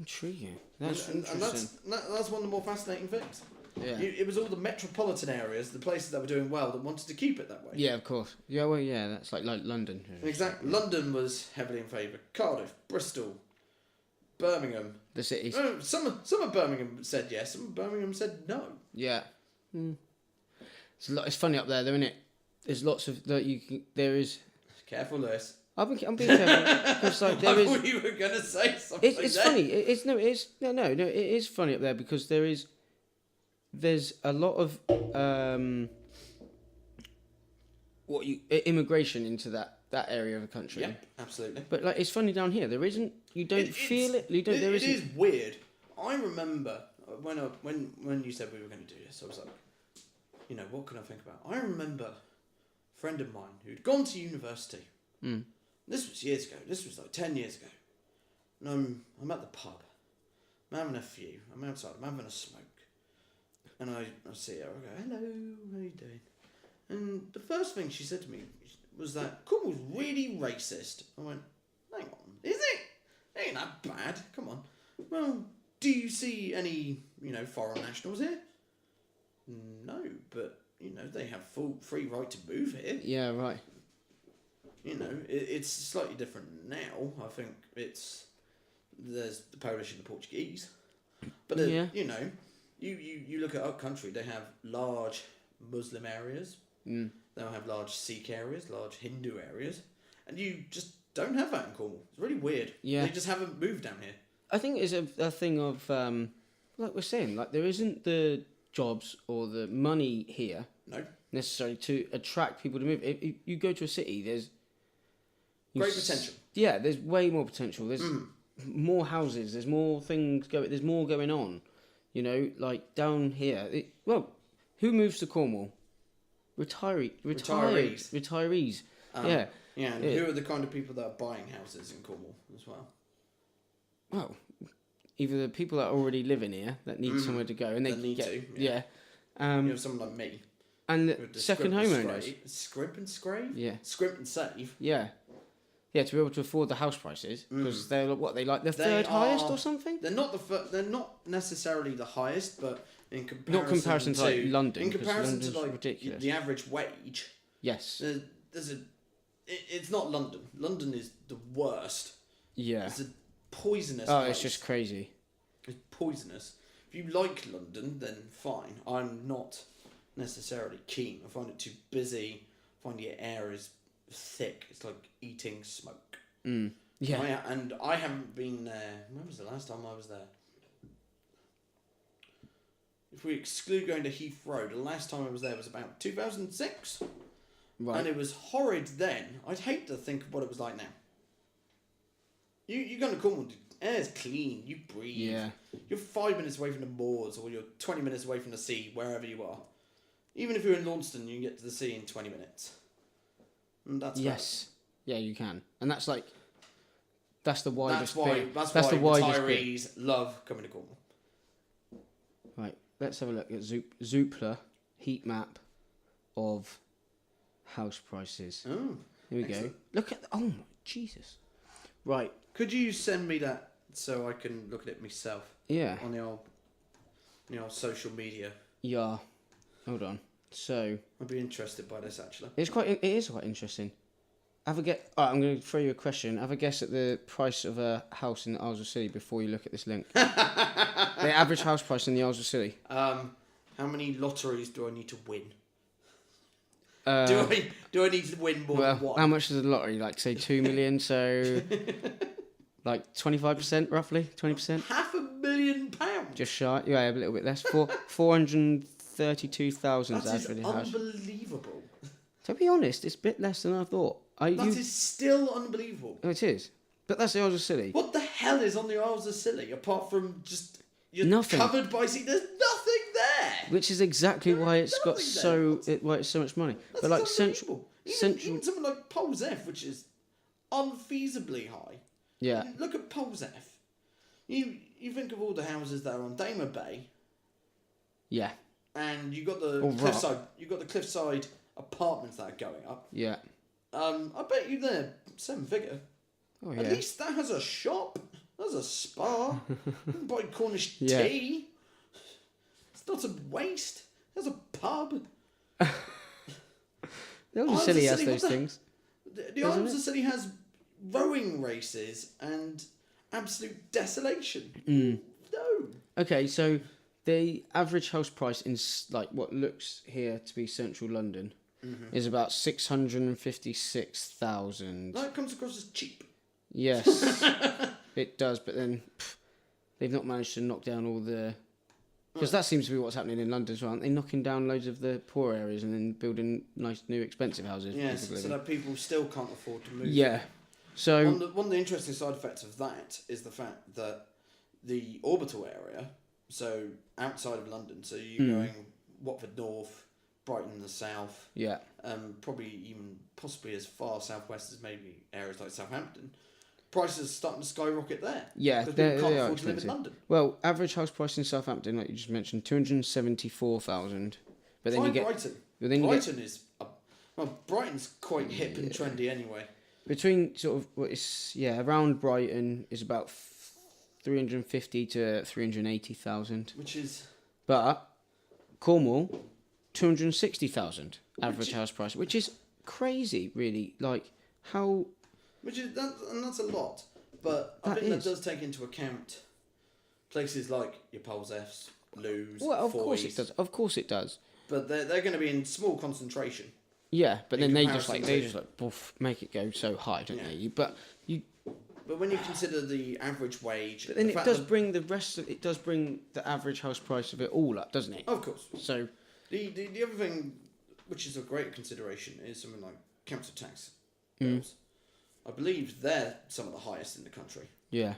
Intriguing. That's and interesting. that's one of the more fascinating things. Yeah. It was all the metropolitan areas, the places that were doing well, that wanted to keep it that way. Yeah, of course. Yeah, well, yeah, that's like London. Exactly. London was heavily in favour. Cardiff, Bristol, Birmingham. The cities. Some of Birmingham said yes, some of Birmingham said no. Yeah. It's funny up there, though, isn't it? There's lots of there is. Careful, Lewis. I'm being careful. Because like there I is. thought you were going to say something. It's funny. It is funny up there because there's a lot of immigration into that area of the country. Yeah, absolutely. But like it's funny down here. There isn't. You don't feel it. You don't. It is weird. I remember when you said we were going to do this. I was like, what can I think about? I remember a friend of mine who'd gone to university. This was years ago. This was like 10 years ago. And I'm at the pub. I'm having a few. I'm outside. I'm having a smoke. And I see her. I go, hello, how are you doing? And the first thing she said to me was that Cornwall's really racist. I went, hang on, is it? It ain't that bad. Come on. Well, do you see any, foreign nationals here? No, but, they have full free right to move here. Yeah, right. It's slightly different now. I think there's the Polish and the Portuguese. But, you look at our country, they have large Muslim areas. They'll have large Sikh areas, large Hindu areas. And you just don't have that in Cornwall. It's really weird. Yeah. They just haven't moved down here. I think it's a thing of, like we're saying, like there isn't the jobs or the money here No. necessarily to attract people to move. If you go to a city, there's Great potential. Yeah, there's way more potential. There's more houses. There's more things going. There's more going on. You know, like down here. Who moves to Cornwall? Retirees. Yeah. Yeah, and who are the kind of people that are buying houses in Cornwall as well? Well, either the people that already live in here that need somewhere to go, and they need get, to. Yeah. You have someone like me. And with the second scrimp and homeowners. Scrimp and scrave? Yeah. Scrimp and save. Yeah. Yeah, to be able to afford the house prices because they're the third highest or something. They're not they're not necessarily the highest, but in comparison to like London. In comparison London's to like ridiculous. the average wage. Yes. It's not London. London is the worst. Yeah. It's a poisonous. Oh, place. it's just crazy. It's poisonous. If you like London, then fine. I'm not necessarily keen. I find it too busy. I find the air is thick. It's like eating smoke. Yeah. And I haven't been there. When was the last time I was there? If we exclude going to Heathrow, the last time I was there was about 2006. Right. And it was horrid then. I'd hate to think of what it was like now. You go to Cornwall, the air's clean, you breathe. Yeah. You're 5 minutes away from the moors, or you're 20 minutes away from the sea, wherever you are. Even if you're in Launceston, you can get to the sea in 20 minutes. And that's Yes. Yeah, you can. And that's like... That's the widest That's why thing. That's the widest retirees love coming to Cornwall. Right, let's have a look at Zoopla heat map of house prices. Oh, Here we excellent. go. Look at... Oh, my Jesus. Right. Could you send me that so I can look at it myself Yeah. on the old social media? Yeah. Hold on. So... I'd be interested by this, actually. It is quite interesting. Have a guess. Alright, I'm going to throw you a question. Have a guess at the price of a house in the Isles of Scilly before you look at this link. The average house price in the Isles of Scilly. How many lotteries do I need to win? Do I need to win more than one? How much is the lottery? Like, say, 2 million, so... like, 25%, roughly? 20%? £500,000. Just shy. Yeah, a little bit less. 432,000 That is average house. unbelievable. To be honest, it's a bit less than I thought. That is still unbelievable. Oh, it is. But that's the Isles of Scilly. What the hell is on the Isles of Scilly apart from just you're Nothing. covered by sea? There's nothing there. Which is exactly why it's got why it's so much money. That's But like unbelievable. central. Even something like Polzeath, which is unfeasibly high. Yeah. Look at Polzeath. You think of all the houses that are on Damer Bay, Yeah. and you got the Or cliffside. You got the cliffside apartments that are going up. Yeah. I bet you they're 7-figure. Oh yeah. At least that has a shop. There's a spa. You can buy Cornish Yeah. tea. It's not a waste. There's a pub. The Isles of Scilly has Scilly, those what the- things. The Isles of Scilly has rowing races and absolute desolation. No. Okay, so the average house price in like what looks here to be central London is about 656,000. That comes across as cheap. Yes, it does. But then they've not managed to knock down all the. Because that seems to be what's happening in London as well. Aren't they knocking down loads of the poor areas and then building nice new expensive houses? for Yes, people to so live in? that people still can't afford to move. Yeah. So One of the interesting side effects of that is the fact that the orbital area, so outside of London, so you're going Watford North, Brighton in the south, yeah. probably even possibly as far southwest as maybe areas like Southampton, prices are starting to skyrocket there. Yeah, because they people can't are afford to live in expensive. London. Well, average house price in Southampton, like you just mentioned, 274,000. But then Try you get Brighton. but then you get Brighton is Brighton's quite hip and trendy anyway. between sort of around Brighton is about 350 to 380,000. Which is But Cornwall, 260,000 average house price, which is crazy, really. Like how and that's a lot. But I That think is. that does take into account places like your Polzeaths, Lewes, well, of course Foys. it does. Of course it does. But they're going to be in small concentration. Yeah, but In then they just comparison to- poof, make it go so high, don't Yeah. they? But you but when you consider the average wage, But then the it fact does that- bring it does bring the average house price of it all up, doesn't it? of course. So The other thing, which is a great consideration, is something like council tax Mm. bills. I believe they're some of the highest in the country. yeah,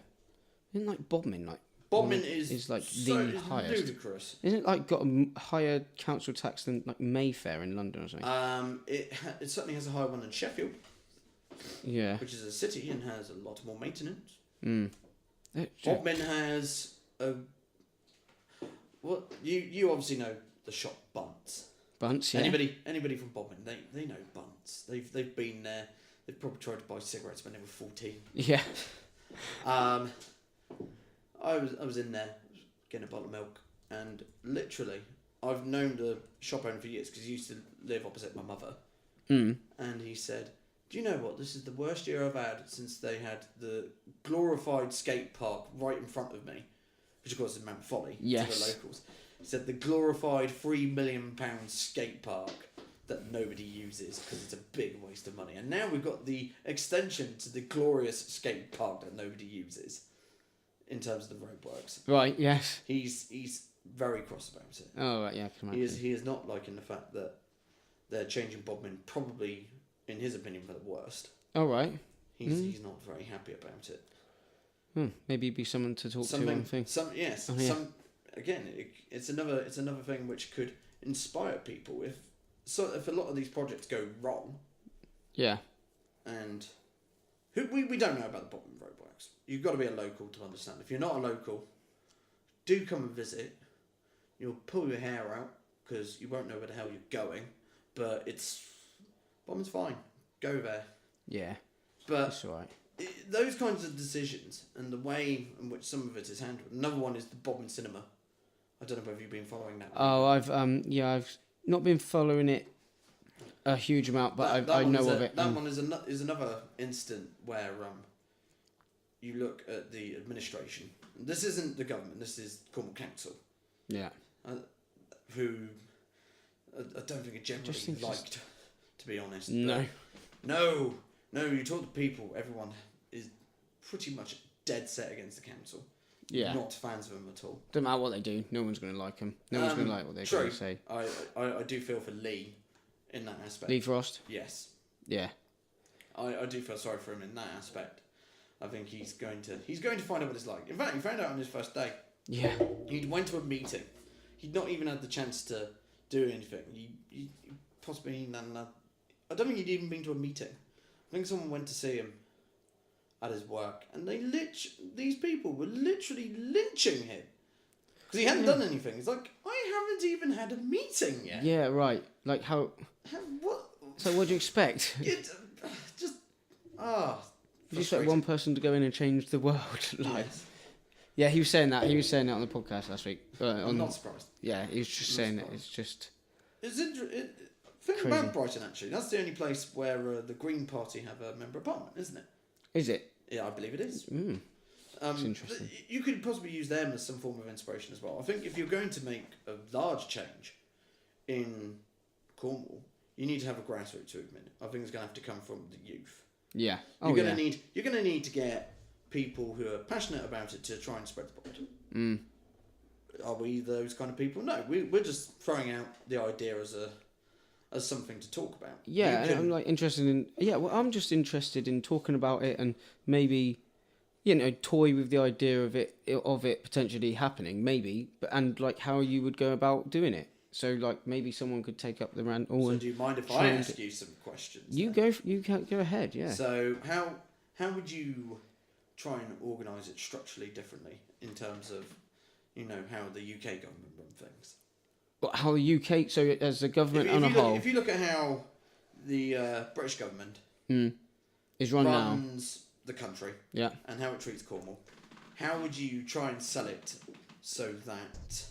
isn't like Bodmin like Bodmin is like so the highest? ludicrous. Isn't it like got higher council tax than like Mayfair in London or something? It certainly has a higher one than Sheffield, Yeah. which is a city and has a lot more maintenance. Mm. Bodmin has a. Well, you obviously know the shop Bunts. Bunts, yeah. Anybody from Bodmin, they know Bunts. They've been there. They've probably tried to buy cigarettes when they were 14. Yeah. I was in there getting a bottle of milk, and literally I've known the shop owner for years because he used to live opposite my mother. Mm. And he said, "Do you know what? This is the worst year I've had since they had the glorified skate park right in front of me," which of course is Mount Folly to Yes. the locals. He said the glorified £3 million skate park that nobody uses because it's a big waste of money. And now we've got the extension to the glorious skate park that nobody uses in terms of the roadworks. Right. Yes. He's very cross about it. Oh right. Yeah. I can imagine. He is not liking the fact that they're changing Bodmin, probably in his opinion for the worst. All right. He's not very happy about it. Maybe he'd be someone to talk to on thing. Yes. Oh, yeah. Again, it's another thing which could inspire people if a lot of these projects go wrong. Yeah. And we don't know about the Bodmin roadworks. You've got to be a local to understand. If you're not a local, do come and visit. You'll pull your hair out because you won't know where the hell you're going. But Bodmin's fine. Go there. Yeah. But That's all right. those kinds of decisions and the way in which some of it is handled. Another one is the Bodmin Cinema. I don't know whether you've been following that. Oh, I've not been following it a huge amount, but I know of it. That one is another instant where you look at the administration. This isn't the government. This is Cornwall Council, Yeah. who I don't think are generally liked, to be honest. No. No. You talk to people. Everyone is pretty much dead set against the council. Yeah. Not fans of them at all. Don't matter what they do. No one's going to like them. No one's going to like what they're True. going to say. I do feel for Lee in that aspect. Lee Frost. Yes. Yeah. I do feel sorry for him in that aspect. I think he's going to find out what it's like. In fact, he found out on his first day. Yeah. He went to a meeting. He'd not even had the chance to do anything. He possibly I don't think he'd even been to a meeting. I think someone went to see him at his work, and these people were literally lynching him because he hadn't done anything. It's like, I haven't even had a meeting yet. Yeah. Right. Like how? What? So what do you expect? You expect one person to go in and change the world? Like, Yes. yeah, he was saying that. He was saying that on the podcast last week. I'm not surprised. Yeah, he was just I'm saying not that. It's just. Think Crazy. about Brighton, actually. That's the only place where the Green Party have a member of parliament, isn't it? Is it? Yeah, I believe it is. That's interesting. You could possibly use them as some form of inspiration as well. I think if you're going to make a large change in Cornwall, you need to have a grassroots movement. I think it's going to have to come from the youth. Yeah. You're going to need to get people who are passionate about it to try and spread the word. Are we those kind of people? No, we're just throwing out the idea as something to talk about. Yeah, and I'm like interested in. Yeah, well, I'm just interested in talking about it and maybe, toy with the idea of it potentially happening, maybe, and like how you would go about doing it. So like maybe someone could take up the rant. So do you mind if I ask you some questions? You then? go ahead. Yeah. So how would you try and organise it structurally differently in terms of how the UK government run things? But how the UK, so as a government on a whole, if you look at how the British government is run now, runs the country, yeah, and how it treats Cornwall, how would you try and sell it so that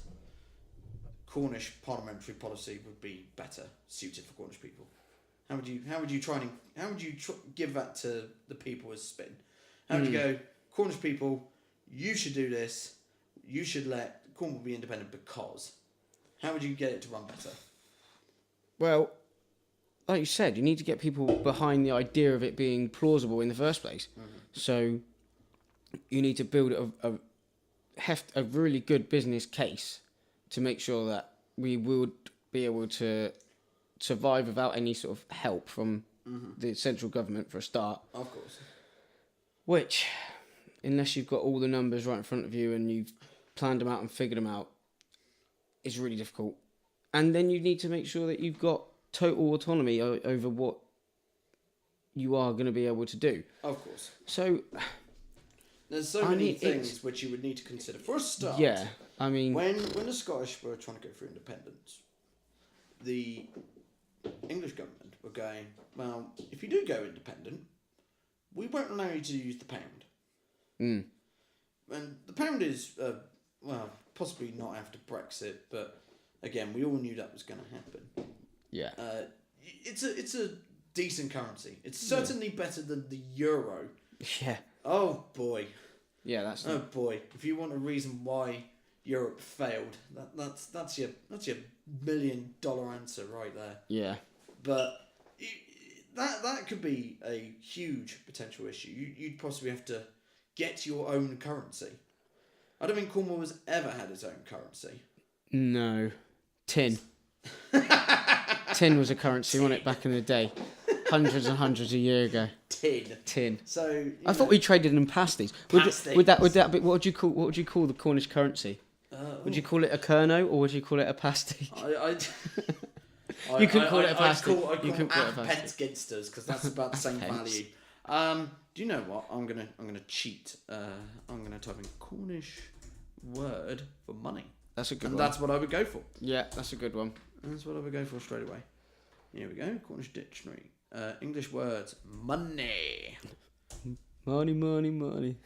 Cornish parliamentary policy would be better suited for Cornish people? How would you give that to the people as spin? How would you go, Cornish people, you should do this, you should let Cornwall be independent because? How would you get it to run better? Well, like you said, you need to get people behind the idea of it being plausible in the first place. So you need to build a really good business case to make sure that we would be able to survive without any sort of help from the central government for a start. Of course. Which, unless you've got all the numbers right in front of you and you've planned them out and figured them out, is really difficult. And then you need to make sure that you've got total autonomy over what you are going to be able to do. Of course. So there's so many things which you would need to consider. For a start, yeah, I mean, when the Scottish were trying to go for independence, the English government were going, well, if you do go independent, we won't allow you to use the pound. And the pound is, well, possibly not after Brexit, but again, we all knew that was going to happen. yeah, It's a decent currency. It's certainly better than the euro. yeah, Oh boy. yeah. That's Oh boy. If you want a reason why Europe failed, that's your $1 million answer right there. yeah, But that could be a huge potential issue. You'd possibly have to get your own currency. I don't think Cornwall has ever had its own currency. no, tin. Tin was a currency, wasn't it, back in the day? Hundreds and hundreds a year ago. Tin. So I thought we traded in pasties. Would that be what would you call the Cornish currency? Would you call it a Kernow or would you call it a pasty? You couldn't call it a pasty. You couldn't call it a pasty. Pence ginsters because that's about the same value. Do you know what? I'm gonna cheat. I'm gonna type in Cornish word for money. That's a good and one. That's what I would go for. Yeah, that's a good one. That's what I would go for straight away. Here we go. Cornish dictionary. English words. Money. Money, money, money.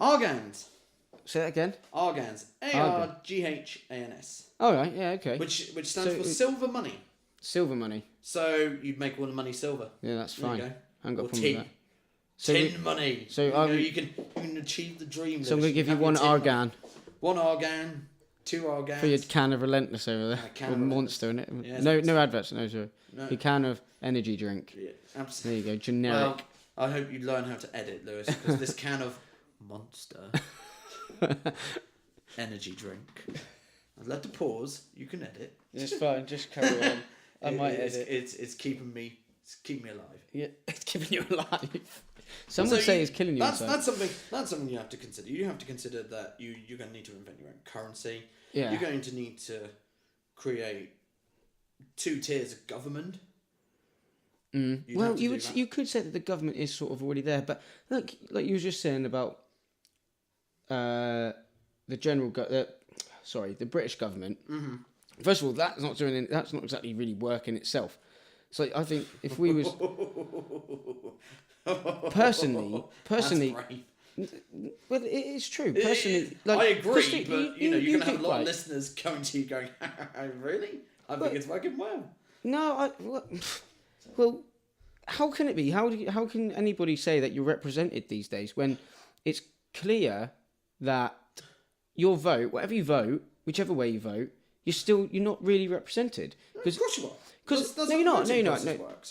Argans. Say that again. Argans. Arghans. All right. Yeah. Okay. Which stands for silver money. Silver money. So you'd make all the money silver. Yeah, that's fine. There you go. I haven't got a Or problem tin. with that. So tin money. So you can achieve the dream. So I'm going to give you one Argan. One Argan. 2 Argans. For your can of Relentless over there. Or Monster, in it. Yeah, no adverts. No, sorry. No. Your can of energy drink. Yeah, absolutely. There you go. Generic. Well, I hope you learn how to edit, Lewis, because this can of Monster energy drink. I'd let the pause. You can edit. It's fine. Just carry on. I might edit. It's keeping me alive. Yeah, it's keeping you alive. Some would say it's killing you. That's something you have to consider. You have to consider that you're going to need to invent your own currency. Yeah. You're going to need to create 2 tiers of government. Well, you could say that the government is sort of already there, but like you were just saying about the the British government. Mm-hmm. First of all, that's not exactly really working itself. So I think if we was personally, well, it is true. Personally, I agree, but you're going to have a lot of listeners coming to you going, "Really? I think it's working well." No, well, how can it be? How can anybody say that you're represented these days when it's clear that your vote, whatever you vote, whichever way you vote, you're not really represented. Of course you are. Because no, you're not.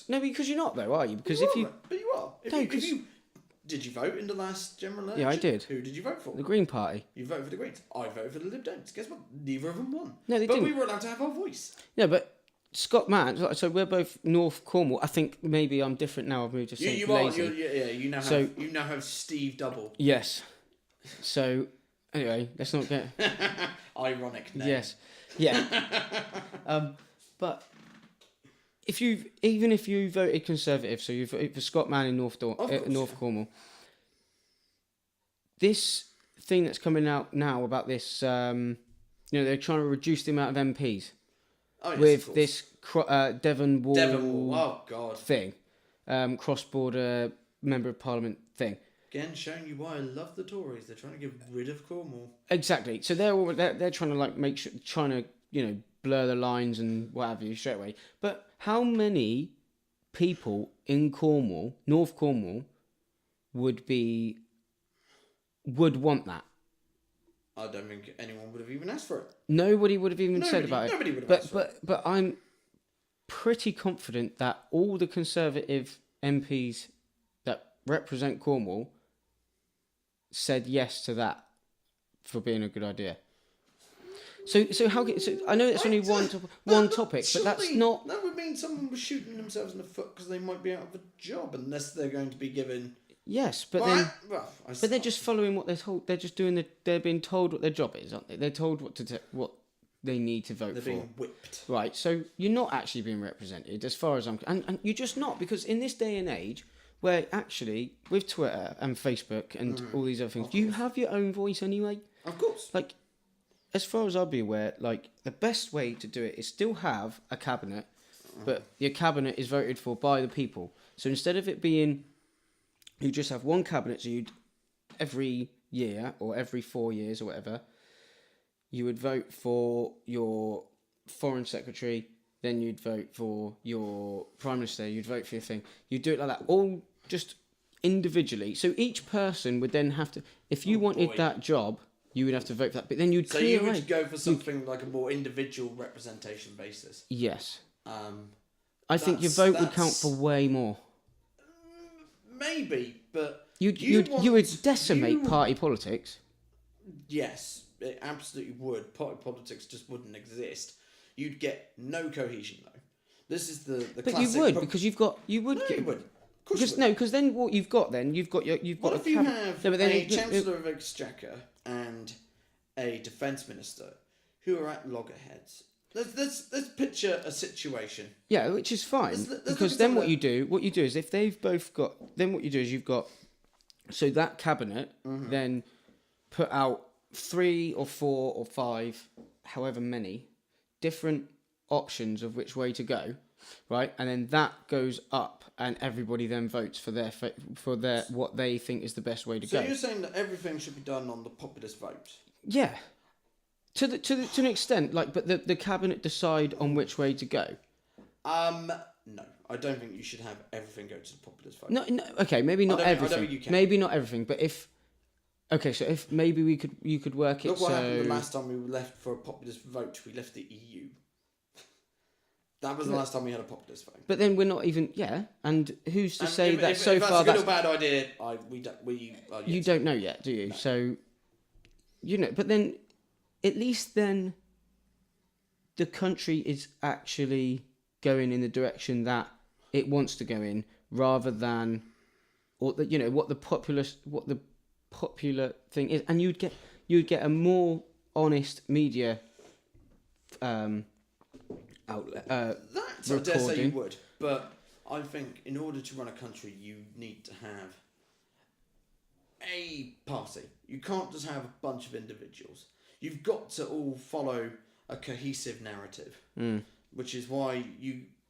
No, because you're not, though, are you? Because but you are. Did you vote in the last general election? Yeah, I did. Who did you vote for? The Green Party. You voted for the Greens. I voted for the Lib Dems. Guess what? Neither of them won. No, they didn't. But we were allowed to have our voice. Yeah, but Scott Mann. So we're both North Cornwall. I think maybe I'm different now. I've moved to St. Lazy. You now have Steve Double. Yes. So anyway, let's not get ironic name. Yes. Yeah. But if you voted Conservative, so you voted for Scott Mann in North Cornwall, this thing that's coming out now about this, they're trying to reduce the amount of MPs with this Devon Wall oh God thing, cross-border member of Parliament thing. Again, showing you why I love the Tories. They're trying to get rid of Cornwall. Exactly. So they're trying to make sure, blur the lines and what have you straight away. But how many people in Cornwall, North Cornwall, would want that? I don't think anyone would have even asked for it. Nobody would have even said about it. Nobody would have asked for it. But I'm pretty confident that all the Conservative MPs that represent Cornwall said yes to that for being a good idea. So I know it's only one topic, but that's surely not. That would mean someone was shooting themselves in the foot because they might be out of a job unless they're going to be given. Yes, but they're just following what they're told. They're just doing they're being told what their job is, aren't they? They're told what they need to vote for. They're being whipped. Right, so you're not actually being represented as far as and you're just not, because in this day and age where actually with Twitter and Facebook and all these other things, you have your own voice anyway. Of course. Like, as far as I'd be aware, like the best way to do it is still have a cabinet, but your cabinet is voted for by the people. So instead of it being, you just have one cabinet, so you'd every year or every 4 years or whatever, you would vote for your foreign secretary, then you'd vote for your prime minister, you'd vote for your thing. You'd do it like that, all just individually. So each person would then have to, if you wanted that job, you would have to vote for that. But then you'd So clear you away. would go for something like a more individual representation basis. Yes. I think your vote would count for way more. Maybe, but You would decimate party politics. Yes, it absolutely would. Party politics just wouldn't exist. You'd get no cohesion though. This is the But classic. you would, because you would. You would. Of course Because you would. because then what you've got you've got What if you have No, but then a Chancellor of Exchequer and a Defence Minister who are at loggerheads? Let's picture a situation. Yeah, which is fine, Let's look because at then some what of you do is if they've both got, then what you do is you've got, so that cabinet then put out 3 or 4 or 5, however many, different options of which way to go, right? And then that goes up, and everybody then votes for their what they think is the best way to go. So you're saying that everything should be done on the populist vote? Yeah, to an extent, like, but the cabinet decide on which way to go. No, I don't think you should have everything go to the populist vote. No, okay, maybe not everything. I don't think you can. Maybe not everything, but if so if maybe you could work it. Look what so happened the last time we left for a populist vote. We left the EU. That was the last time we had a populist vote. But then we're not even and who's to say that if so that's far a good that's or bad idea? you don't know yet, do you? So but then at least then the country is actually going in the direction that it wants to go in, rather than what the popular thing is, and you'd get a more honest media outlet. I dare say you would, but I think in order to run a country, you need to have a party. You can't just have a bunch of individuals. You've got to all follow a cohesive narrative, which is why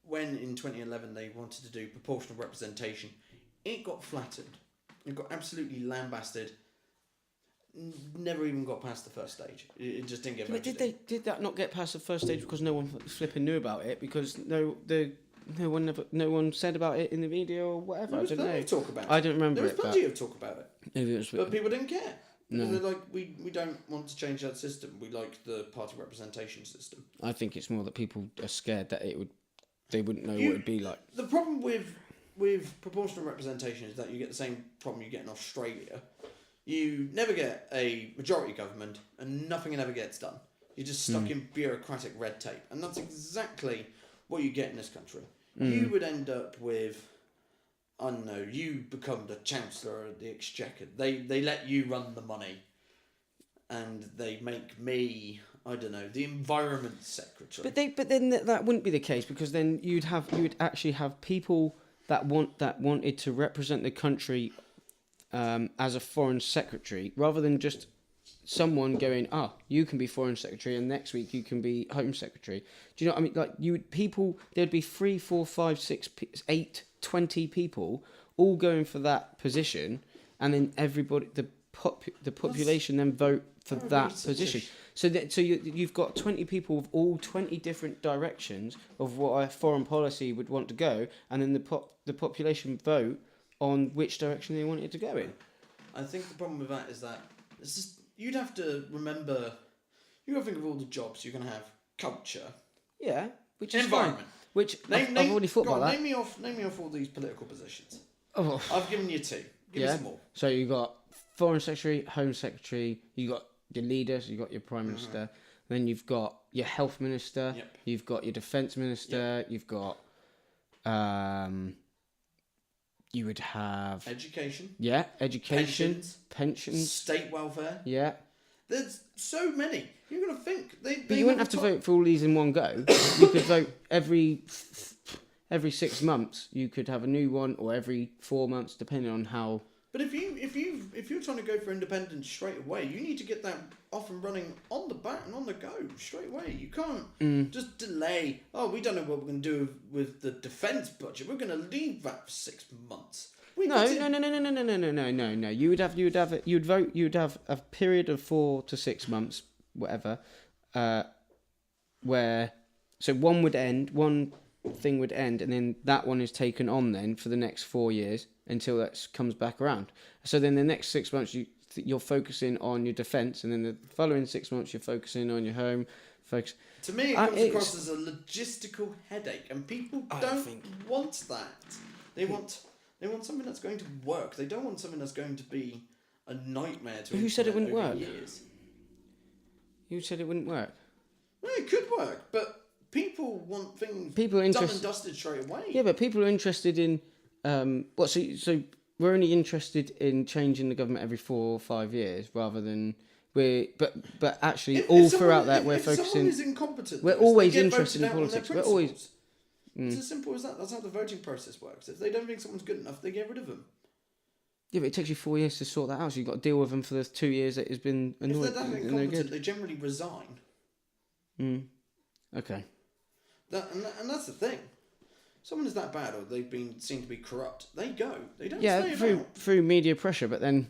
when in 2011 they wanted to do proportional representation, it got flattened. It got absolutely lambasted. Never even got past the first stage. It just didn't get voted. But did that not get past the first stage because no one flipping knew about it, because no one said about it in the media or whatever? There was plenty of talk about it. I don't remember there was it. plenty of talk about it. Maybe it was, but people didn't care. No. They're like, we don't want to change that system. We like the party representation system. I think it's more that people are scared that they wouldn't know what it'd be like. The problem with proportional representation is that you get the same problem you get in Australia. You never get a majority government and nothing ever gets done. You're just stuck in bureaucratic red tape. And that's exactly what you get in this country. You would end up with, I don't know, you become the Chancellor of the Exchequer. They let you run the money. And they make me, I don't know, the Environment Secretary. But then that wouldn't be the case, because then you would actually have people that wanted to represent the country as a foreign secretary, rather than just someone going, you can be foreign secretary and next week you can be home secretary. Do you know what I mean? Like there'd be 3, 4, 5, 6, 8, 20 people all going for that position, and then everybody, the population then vote for that position. So you've got 20 people with all 20 different directions of what a foreign policy would want to go, and then the population vote on which direction they want it to go in. I think the problem with that is that it's just, you'd have to remember, you got to think of all the jobs you're going to have. Culture. Yeah, which is environment. Fine. Which I've already thought about that. Name me off all these political positions. Oh, I've given you two. Give me yeah. some more. So you got Foreign Secretary, Home Secretary. You got your leaders. You got your Prime Minister. Then you've got your Health Minister. Yep. You've got your Defence Minister. You've got you would have Education. education, pensions. State welfare. Yeah. There's so many. You're going to think. But you wouldn't have to vote for all these in one go. You could vote every 6 months. You could have a new one, or every 4 months, depending on how. But if you're trying to go for independence straight away, you need to get that off and running on the bat and on the go straight away. You can't just delay. Oh, we don't know what we're going to do with the defence budget. We're going to leave that for 6 months. No. You would have a period of 4 to 6 months, whatever, where so one thing would end, and then that one is taken on then for the next 4 years until that comes back around. So then the next 6 months you're focusing on your defence, and then the following 6 months you're focusing on your home. To me, it comes across as a logistical headache, and people don't want that. They want something that's going to work. They don't want something that's going to be a nightmare to. Who said it wouldn't work? Years. Who said it wouldn't work? Well, it could work, but people want things People are done and dusted straight away. Yeah, but people are interested in So we're only interested in changing the government every 4 or 5 years, rather than but actually throughout that we're focusing. If someone is incompetent, we're always interested in politics. We're always. It's as simple as that. That's how the voting process works. If they don't think someone's good enough, they get rid of them. Yeah, but it takes you 4 years to sort that out. So you've got to deal with them for the 2 years that has been annoying. If they're that incompetent, they generally resign. Okay. And that's the thing. Someone is that bad, or they've been seen to be corrupt, they go. They don't stay around. through media pressure, but then,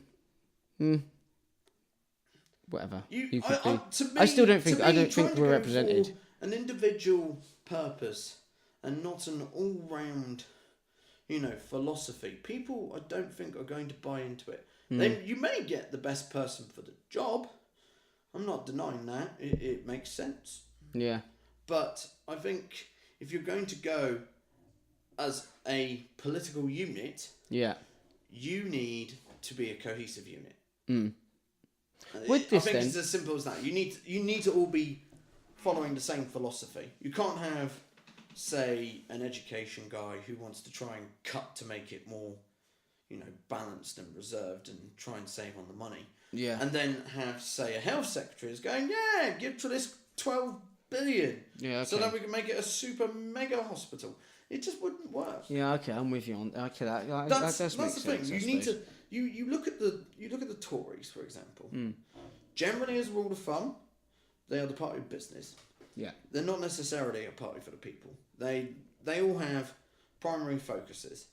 whatever. I still don't think we're represented. An individual purpose and not an all-round, philosophy. People, I don't think, are going to buy into it. Then you may get the best person for the job. I'm not denying that. It makes sense. Yeah. But I think if you're going to go as a political unit, you need to be a cohesive unit. With this, I think it's as simple as that. You need to all be following the same philosophy. You can't have, say, an education guy who wants to try and cut to make it more, balanced and reserved and try and save on the money. Yeah. And then have, say, a health secretary is going, give Tralis 12 billion. Yeah. Okay. So that we can make it a super mega hospital. It just wouldn't work. Yeah. Okay. I'm with you on. Okay. That's the thing. You need to. You look at the Tories, for example. Generally, as a rule of thumb, they are the party of business. Yeah. They're not necessarily a party for the people. They all have primary focuses.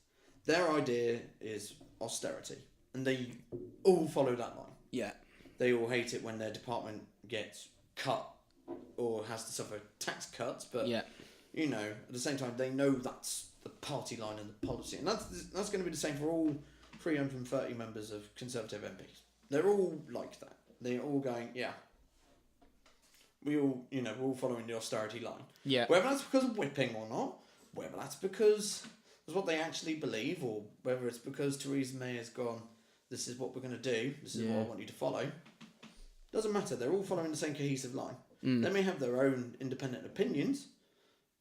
Their idea is austerity, and they all follow that line. Yeah. They all hate it when their department gets cut or has to suffer tax cuts, but at the same time they know that's the party line and the policy, and that's going to be the same for all 330 members of Conservative MPs. They're all like that. They're all going, we're all following the austerity line. Yeah. Whether that's because of whipping or not, whether that's because it's what they actually believe, or whether it's because Theresa May has gone, this is what we're going to do, this is what I want you to follow. Doesn't matter. They're all following the same cohesive line. They may have their own independent opinions.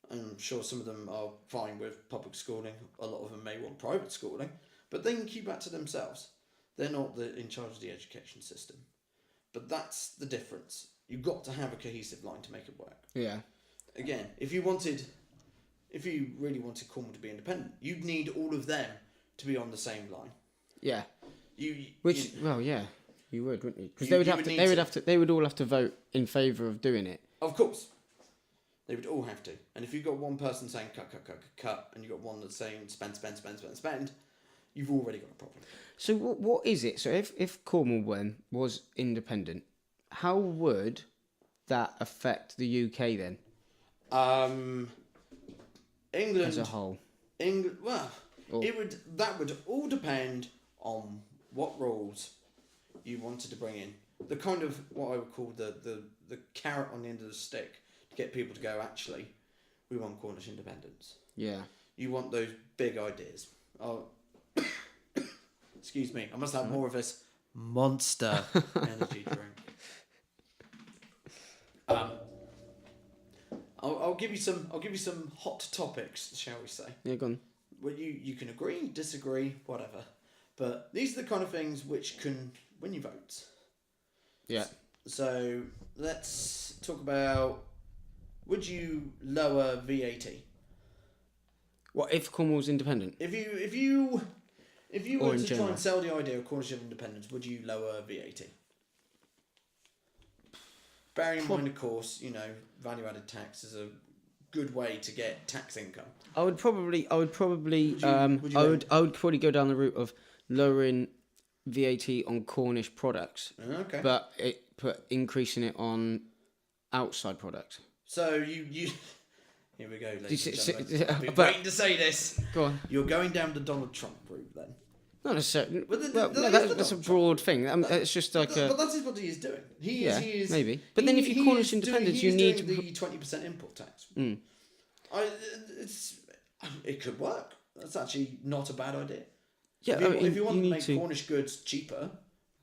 I'm sure some of them are fine with public schooling. A lot of them may want private schooling, but they can keep that to themselves. They're not in charge of the education system. But that's the difference. You've got to have a cohesive line to make it work. Yeah. Again, if you really wanted Cornwall to be independent, you'd need all of them to be on the same line. Yeah. You would, wouldn't you? Because they would all have to vote in favour of doing it. Of course. They would all have to. And if you've got one person saying cut, and you've got one that's saying spend, you've already got a problem. So what is it? So if Cornwall was independent, how would that affect the UK then? England as a whole. That would all depend on what rules you wanted to bring in. The kind of what I would call the carrot on the end of the stick to get people to go, actually, we want Cornish independence. Yeah. You want those big ideas. Excuse me. I must have more of this Monster energy drink. I'll give you some. I'll give you some hot topics, shall we say? Yeah, go on. Well, you can agree, disagree, whatever. But these are the kind of things which can win you votes. Yeah. So let's talk about: would you lower VAT? What if Cornwall's independent? If you Or were in to try general? and sell the idea of Cornish Independence, would you lower VAT? Bearing in mind, of course, value-added tax is a good way to get tax income. I would probably I would probably go down the route of lowering VAT on Cornish products, Okay. but increasing it on outside products. So you here we go, ladies and gentlemen. I've been but- waiting to say this. Go on. You're going down the Donald Trump route then. Not necessarily. Well, That's a broad thing. It's just like But that's what he is doing. He is maybe. But then if you're Cornish Independence, you need the 20% import tax. Mm. It could work. That's actually not a bad idea. Yeah, If you want to need make Cornish goods cheaper,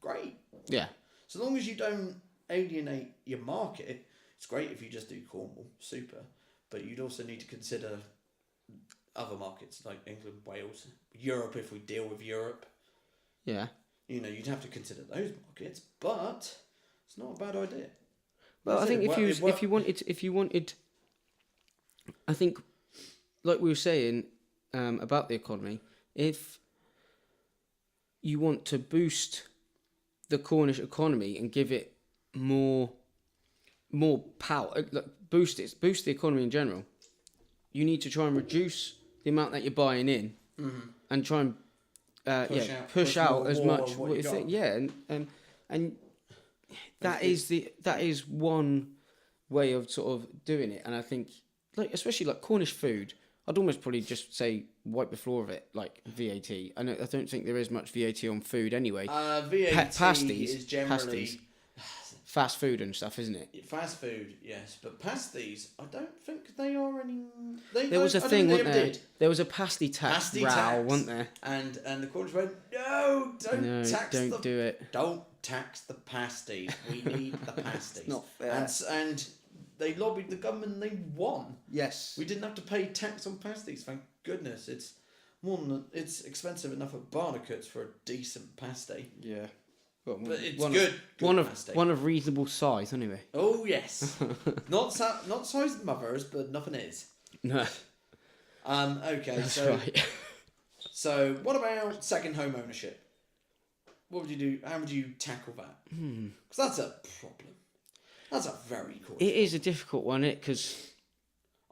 great. Yeah. So long as you don't alienate your market, it's great if you just do Cornwall, super. But you'd also need to consider other markets like England, Wales, Europe if we deal with Europe. Yeah. You'd have to consider those markets, but it's not a bad idea. Well, I think if you wanted, I think, like we were saying about the economy, if you want to boost the Cornish economy and give it more power, boost the economy in general, you need to try and reduce the amount that you're buying in, and try and push out as much what you think. Yeah, and that is one way of sort of doing it. And I think, especially Cornish food, I'd almost probably just say wipe the floor of it, like VAT. I don't think there is much VAT on food anyway. VAT pasties, is generally fast food and stuff, isn't it? Fast food, yes, but pasties, I don't think they are any. There was a thing, wasn't there? There was a pasty tax row, wasn't there? And the Cornish went, no, don't do it. Don't tax the pasties. We need the pasties. It's not fair. And they lobbied the government and they won. Yes. We didn't have to pay tax on pasties, thank goodness. It's expensive enough at Barnacuts for a decent pasty. Yeah. Well, but it's good one of reasonable size, anyway. Oh yes, not size mothers, but nothing is. No. Okay. That's so right. So what about second home ownership? What would you do? How would you tackle that? Because that's a problem. That's a very cool. It is a difficult one, because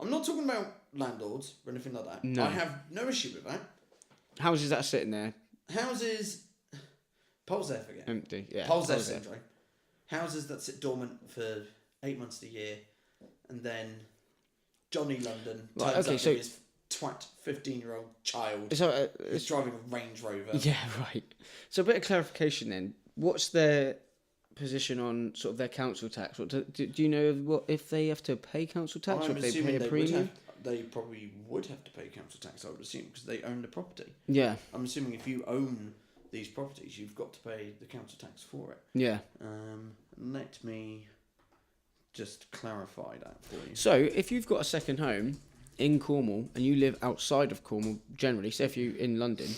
I'm not talking about landlords or anything like that. No. I have no issue with that. houses that are sitting there Houses. Paul's there again. empty. Yeah. Paul's there syndrome. Houses that sit dormant for 8 months of the year, and then Johnny London turns up with his twat 15-year-old child So who's driving a Range Rover. yeah, right. So a bit of clarification then. What's their position on sort of their council tax? What do you know what if they have to pay council tax, or I'm if they pay assuming a premium? they probably would have to pay council tax, I would assume, because they own the property. Yeah. I'm assuming if you own these properties, you've got to pay the council tax for it. Yeah. Let me just clarify that for you. So if you've got a second home in Cornwall and you live outside of Cornwall generally, say if you're in London,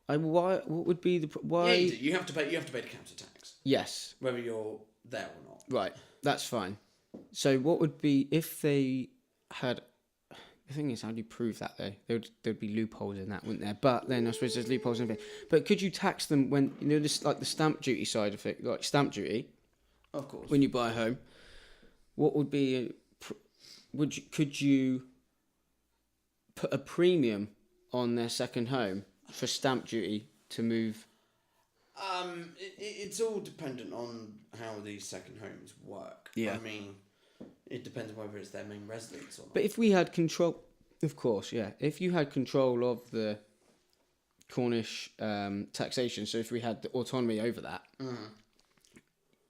what would be the why? Yeah, you have to pay the council tax, Yes. whether you're there or not. Right. That's fine. So what would be if they had? The thing is, how do you prove that though? There'd be loopholes in that, wouldn't there? But then I suppose there's loopholes in it. But could you tax them when this like the stamp duty side of it, like stamp duty? Of course. When you buy a home, what would be? Could you put a premium on their second home for stamp duty to move? It's all dependent on how these second homes work. Yeah. I mean, it depends on whether it's their main residence or not. But if we had control, of course, yeah. If you had control of the Cornish taxation, so if we had the autonomy over that,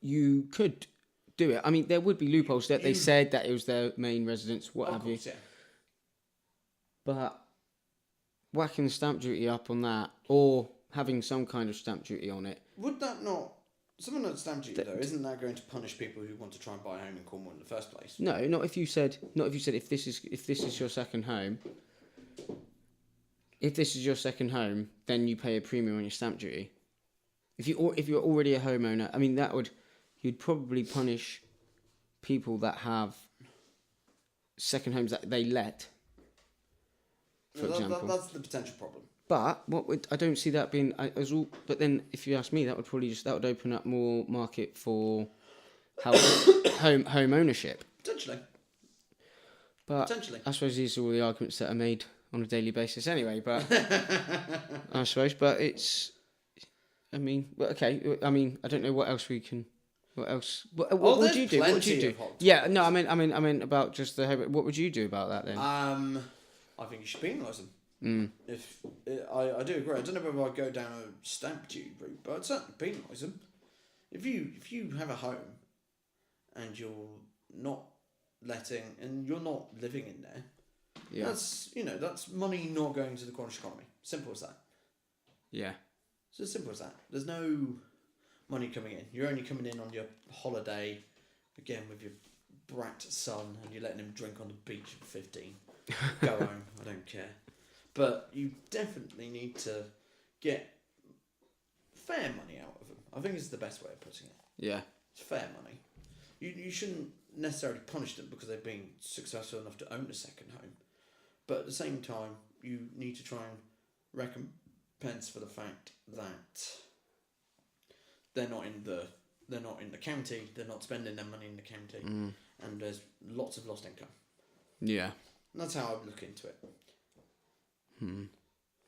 you could do it. I mean, there would be loopholes that they said that it was their main residence, what have you. Yeah. But whacking the stamp duty up on that, or having some kind of stamp duty on it. Would that not... Something like stamp duty, though, isn't that going to punish people who want to try and buy a home in Cornwall in the first place? No, not if you said if this is your second home. If this is your second home, then you pay a premium on your stamp duty. If you're already a homeowner, I mean you'd probably punish people that have second homes that they let. For example, that's the potential problem. But I don't see that being as all. But then, if you ask me, that would open up more market for home ownership. Potentially. But I suppose these are all the arguments that are made on a daily basis anyway. But I suppose, but it's. I mean, okay. I mean, I don't know what else we can. What else? What would you do? What would you do? Yeah, no. I mean about just the home. What would you do about that then? I think you should penalise them. If I do agree, I don't know whether I'd go down a stamp duty route, but I'd certainly penalise them. If you have a home and you're not letting and you're not living in there, that's money not going to the Cornish economy. Simple as that. Yeah. It's as simple as that. There's no money coming in. You're only coming in on your holiday, again with your brat son, and you're letting him drink on the beach at 15. Go home. I don't care. But you definitely need to get fair money out of them. I think it's the best way of putting it. Yeah. It's fair money. You shouldn't necessarily punish them because they've been successful enough to own a second home. But at the same time, you need to try and recompense for the fact that they're not in the county, they're not spending their money in the county, and there's lots of lost income. Yeah. And that's how I would look into it.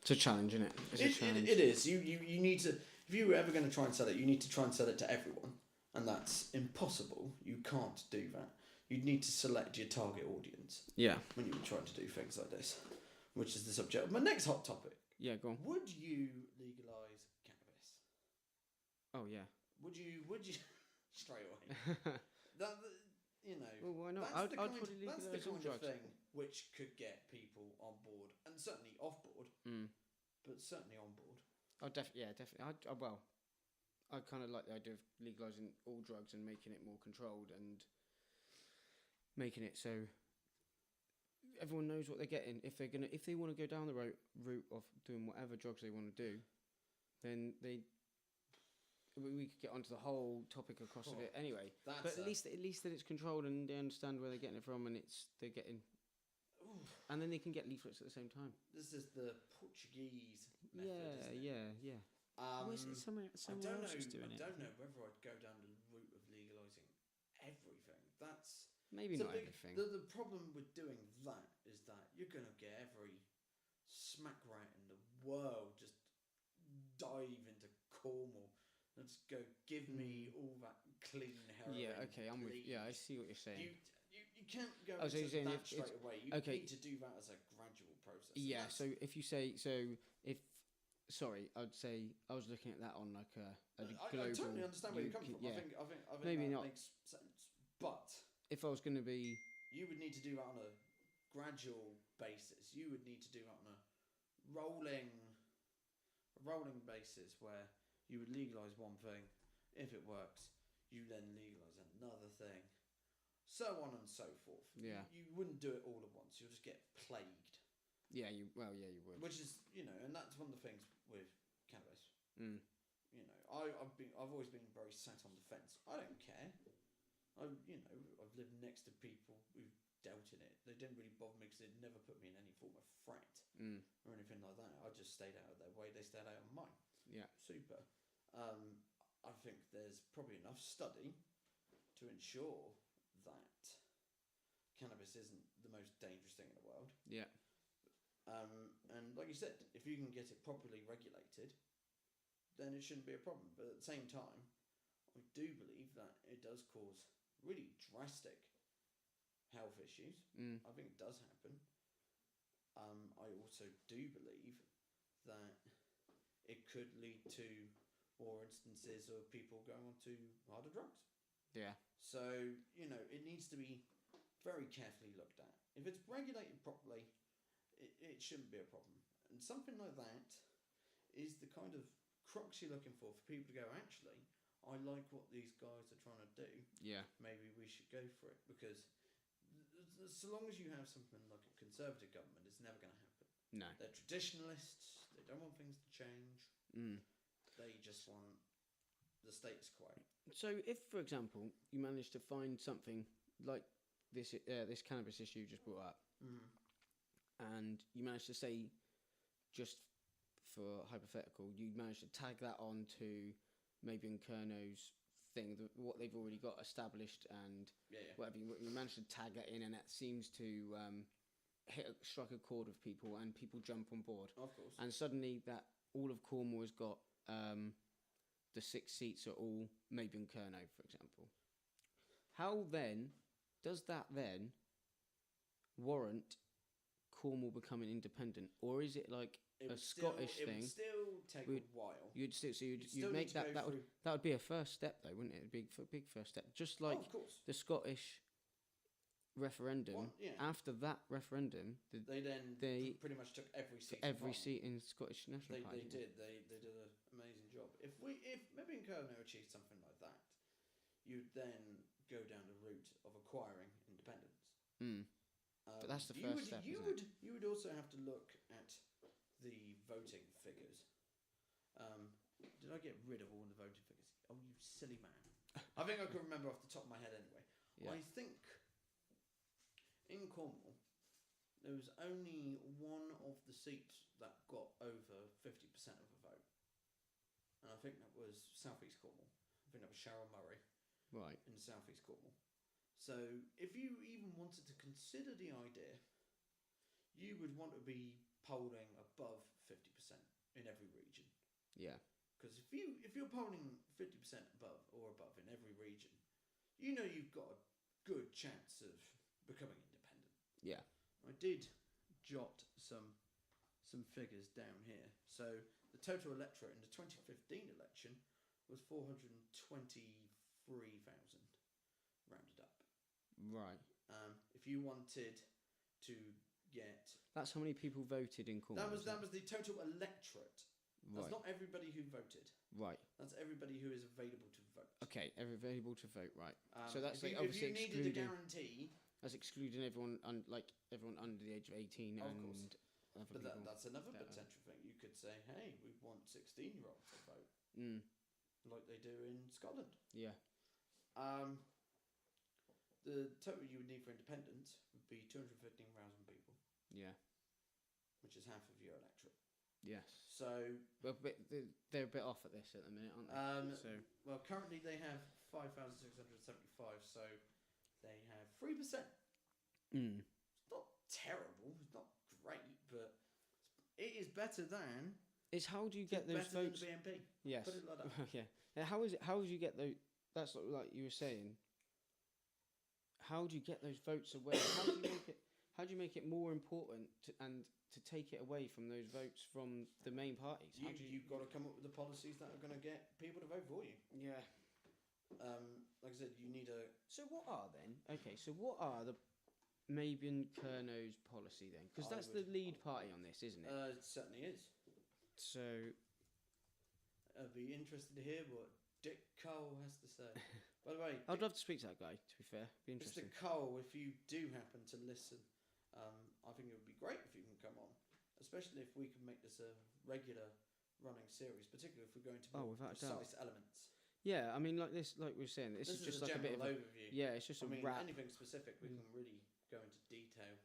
It's a challenge, isn't it? It is. You need to. If you were ever going to try and sell it, you need to try and sell it to everyone, and that's impossible. You can't do that. You'd need to select your target audience. Yeah. When you were trying to do things like this, which is the subject of my next hot topic. Yeah, go on. Would you legalise cannabis? Oh yeah. Would you straight away? Well, why not? That's I'd probably legalise that's the all kind drugs. of thing which could get people on board, and certainly off board, but certainly on board. Oh, definitely. I kind of like the idea of legalising all drugs and making it more controlled and making it so everyone knows what they're getting. If they want to go down the route of doing whatever drugs they want to do, then we could get onto the whole topic across of it anyway. But at least that it's controlled and they understand where they're getting it from, and they're getting. And then they can get leaflets at the same time. This is the Portuguese method. Yeah. Someone else is doing it. I don't know whether I'd go down the route of legalising everything. That's maybe not everything. The problem with doing that is that you're going to get every smack rat in the world just dive into Cornwall. And just go, give me all that clean heroin. Yeah, okay, I'm with. Yeah, I see what you're saying. You can't go into that straight away. You need to do that as a gradual process. Yeah, so if you say I'd say I was looking at that on like a global. I totally understand where you're coming from. Yeah. I think maybe that not makes sense. But if I was going to be, you would need to do that on a gradual basis. You would need to do that on a rolling basis where you would legalise one thing. If it works, you then legalise another thing. So on and so forth. Yeah. You wouldn't do it all at once. You'll just get plagued. Yeah, you would. Which is, and that's one of the things with cannabis. I've always been very sat on the fence. I don't care. I've lived next to people who've dealt in it. They didn't really bother me because they'd never put me in any form of threat or anything like that. I just stayed out of their way. They stayed out of mine. Yeah. Super. I think there's probably enough study to ensure that cannabis isn't the most dangerous thing in the world. Yeah. And like you said, if you can get it properly regulated, then it shouldn't be a problem. But at the same time, I do believe that it does cause really drastic health issues. I think it does happen. I also do believe that it could lead to more instances of people going on to harder drugs. Yeah. So, it needs to be very carefully looked at. If it's regulated properly, it shouldn't be a problem. And something like that is the kind of crux you're looking for people to go, actually, I like what these guys are trying to do. Yeah. Maybe we should go for it. Because so long as you have something like a Conservative government, it's never going to happen. No. They're traditionalists. They don't want things to change. They just want the status quo. So if, for example, you manage to find something like this cannabis issue you just brought up, and you manage to say, just for hypothetical, you manage to tag that on to maybe in Kernow's thing, what they've already got established, and whatever, you manage to tag that in, and that seems to strike a chord with people, and people jump on board. Of course. And suddenly that all of Cornwall has got the 6 seats are all maybe in Kernow, for example. How then does that then warrant Cornwall becoming independent, or is it like a Scottish thing? It would still take a while. You'd make that would be a first step, though, wouldn't it? A big first step, just like the Scottish referendum. After that referendum, they pretty much took every seat. Every seat in Scottish National Party. They did. They did an amazing job. If maybe in Kernow achieved something like that, you'd then go down the route of acquiring independence. But that's the first step. You would also have to look at the voting figures. Did I get rid of all the voting figures? Oh, you silly man! I think I can remember off the top of my head anyway. Yeah. I think in Cornwall there was only one of the seats that got over 50% of a vote, and I think that was South East Cornwall. I think that was Sharon Murray. Right. In South East Cornwall. So if you even wanted to consider the idea, you would want to be polling above 50% in every region. Yeah. Because if you're polling 50% above in every region, you know you've got a good chance of becoming independent. Yeah. I did jot some figures down here. So the total electorate in the 2015 election was 423,000, rounded up. Right. If you wanted to get... That's how many people voted in Cornwall. That was the total electorate. That's Right. not everybody who voted. Right. That's everybody who is available to vote. Okay, available to vote, right. So that's if obviously you needed excluding... a guarantee... That's excluding everyone under the age of 18 Of and... course. Other But people. that's another potential thing. You could say, hey, we want 16-year-olds to vote. Like they do in Scotland. Yeah. The total you would need for independence would be 215,000 people. Yeah. Which is half of your electorate. Yes. So... Well, they're a bit off at this at the minute, aren't they? Well, currently they have 5,675, so they have 3%. It's not terrible, it's not great, but it is better than... It's how do you get those votes? Better than the BNP. Yes. Put it like that. Yeah. Now, how would you get those... That's like you were saying. How do you get those votes away? How do you make it more important to take it away from those votes from the main parties? You've got to come up with the policies that are going to get people to vote for you. Yeah. Like I said, you need a... So what are the maybe in Kernow's policy then? Because that's the lead party on this, isn't it? It certainly is. So... I'd be interested to hear what Dick Cole has to say. By the way... I'd love to speak to that guy, to be fair. Be interesting. Mr. Cole, if you do happen to listen, I think it would be great if you can come on. Especially if we can make this a regular running series, particularly if we're going to more precise elements. Yeah, I mean, like we were saying, this is just like a bit of overview. Yeah, it's just a wrap. Anything specific, we can really go into detail.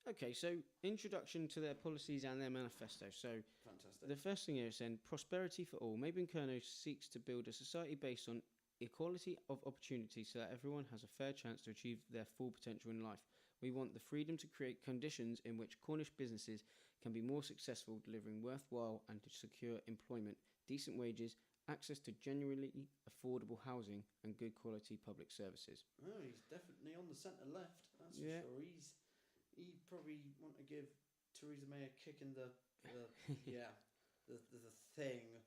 Okay, so introduction to their policies and their manifesto. So, fantastic. The first thing here is saying prosperity for all. Maybe Kernow seeks to build a society based on equality of opportunity so that everyone has a fair chance to achieve their full potential in life. We want the freedom to create conditions in which Cornish businesses can be more successful, delivering worthwhile and to secure employment, decent wages, access to genuinely affordable housing and good quality public services. Oh, he's definitely on the centre left, that's for sure. He'd probably want to give Theresa May a kick in the thing.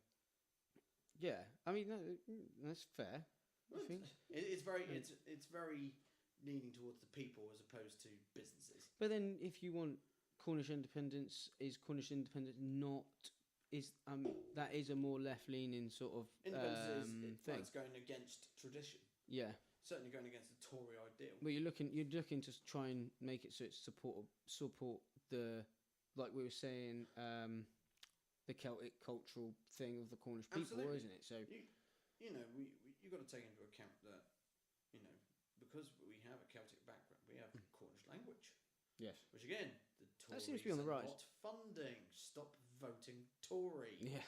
Yeah, I mean that's fair. I think it's very leaning towards the people as opposed to businesses. But then, if you want Cornish independence, is Cornish independence not that is a more left-leaning sort of Independence thing. it's going against tradition. Yeah. Certainly going against the Tory ideal. Well, you're looking to try and make it so it's support the, like we were saying, the Celtic cultural thing of the Cornish people, Absolutely. isn't it? So you got to take into account that, because we have a Celtic background, we have Cornish language. yes, Which again, the Tories that seems to be on the are rise. not funding. Stop voting Tory. Yeah.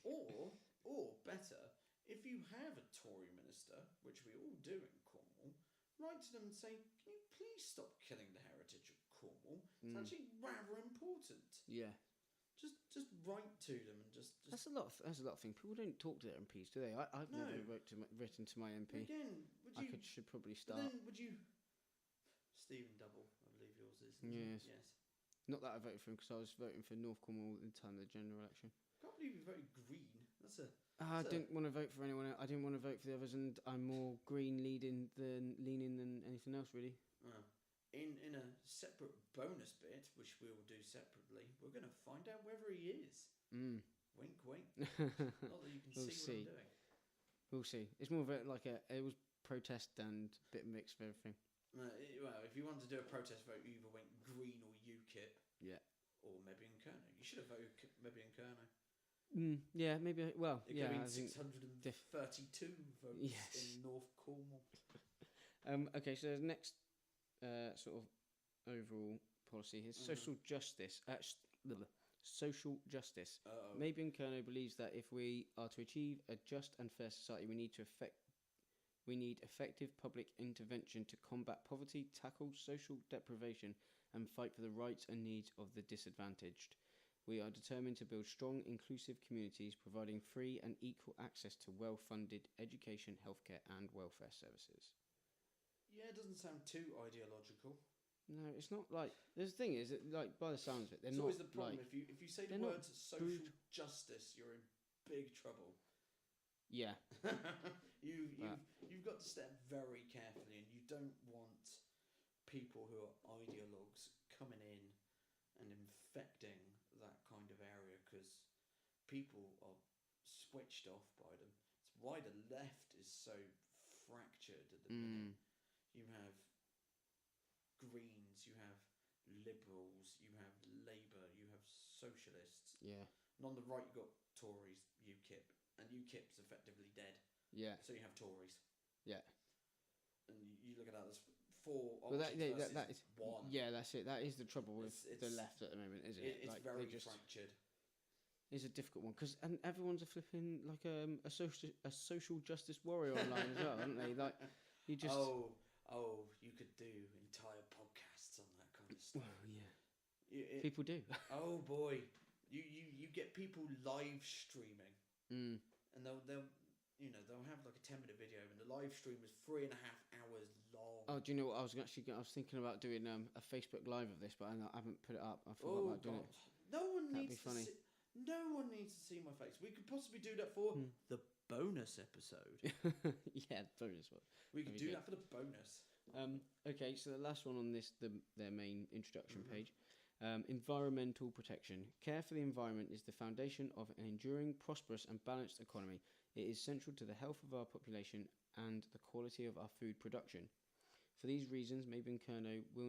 Or better, if you have a Tory minister, which we all do in Cornwall, write to them and say, can you please stop killing the heritage of Cornwall? It's actually rather important. Yeah. Just write to them and just That's a lot of things. People don't talk to their MPs, do they? I've No. never written to my MP. Again, Should probably but start. then would you... Stephen Double, I believe yours is. Yes. Yes. Not that I voted for him, because I was voting for North Cornwall at the time of the general election. I can't believe you voted Green. I didn't want to vote for anyone else. I didn't want to vote for the others, and I'm more green leaning than anything else, really. In a separate bonus bit, which we will do separately, we're going to find out whether he is. Wink, wink. Not that you can We'll see what I'm doing. We'll see. It's more of it was protest and a bit mixed of everything. Well, if you want to do a protest vote, you either went Green or UKIP. Yeah. Or maybe in Kernow. You should have voted maybe in Kernow. Yeah, maybe. It It could have been I think 632 votes Yes. in North Cornwall. Okay, so the next sort of overall policy is social justice. Social justice. Maybe in Kernow believes that if we are to achieve a just and fair society, we need effective public intervention to combat poverty, tackle social deprivation, and fight for the rights and needs of the disadvantaged. We are determined to build strong, inclusive communities, providing free and equal access to well-funded education, healthcare, and welfare services. Yeah, it doesn't sound too ideological. No, it's not like... The thing is, like, by the sounds of it, they're It's not... always the problem. like, If you say the they're not words social justice, you're in big trouble. Yeah. You've got to step very carefully, and you don't want people who are ideologues coming in and infecting that kind of area, because people are switched off by them. It's why the left is so fractured at the minute. You have Greens, you have Liberals, you have Labour, you have Socialists. Yeah. And on the right, you've got Tories, UKIP. And UKIP's effectively dead. Yeah. So you have Tories. Yeah. And you look at that, there's four Well, options that versus is one. Yeah, that's it. That is the trouble with It's- the left at the moment, isn't it? It's Like, very fractured. It's a difficult one, because everyone's a flipping like a social justice warrior online as well, aren't they? Like, you just you could do entire podcasts on that kind of stuff. well, yeah, people do. Oh boy, you get people live streaming, and they'll have like a 10-minute video, and the live stream is 3.5 hours long. Oh, do you know what I was thinking about doing a Facebook Live of this, but I haven't put it up. I forgot about doing it. No one That'd needs be funny. No one needs to see my face. We could possibly do that for the bonus episode. Yeah, bonus one. We could do that for the bonus. Okay, so the last one on their main introduction page. Environmental protection. Care for the environment is the foundation of an enduring, prosperous and balanced economy. It is central to the health of our population and the quality of our food production. For these reasons, Maybe and Kernow will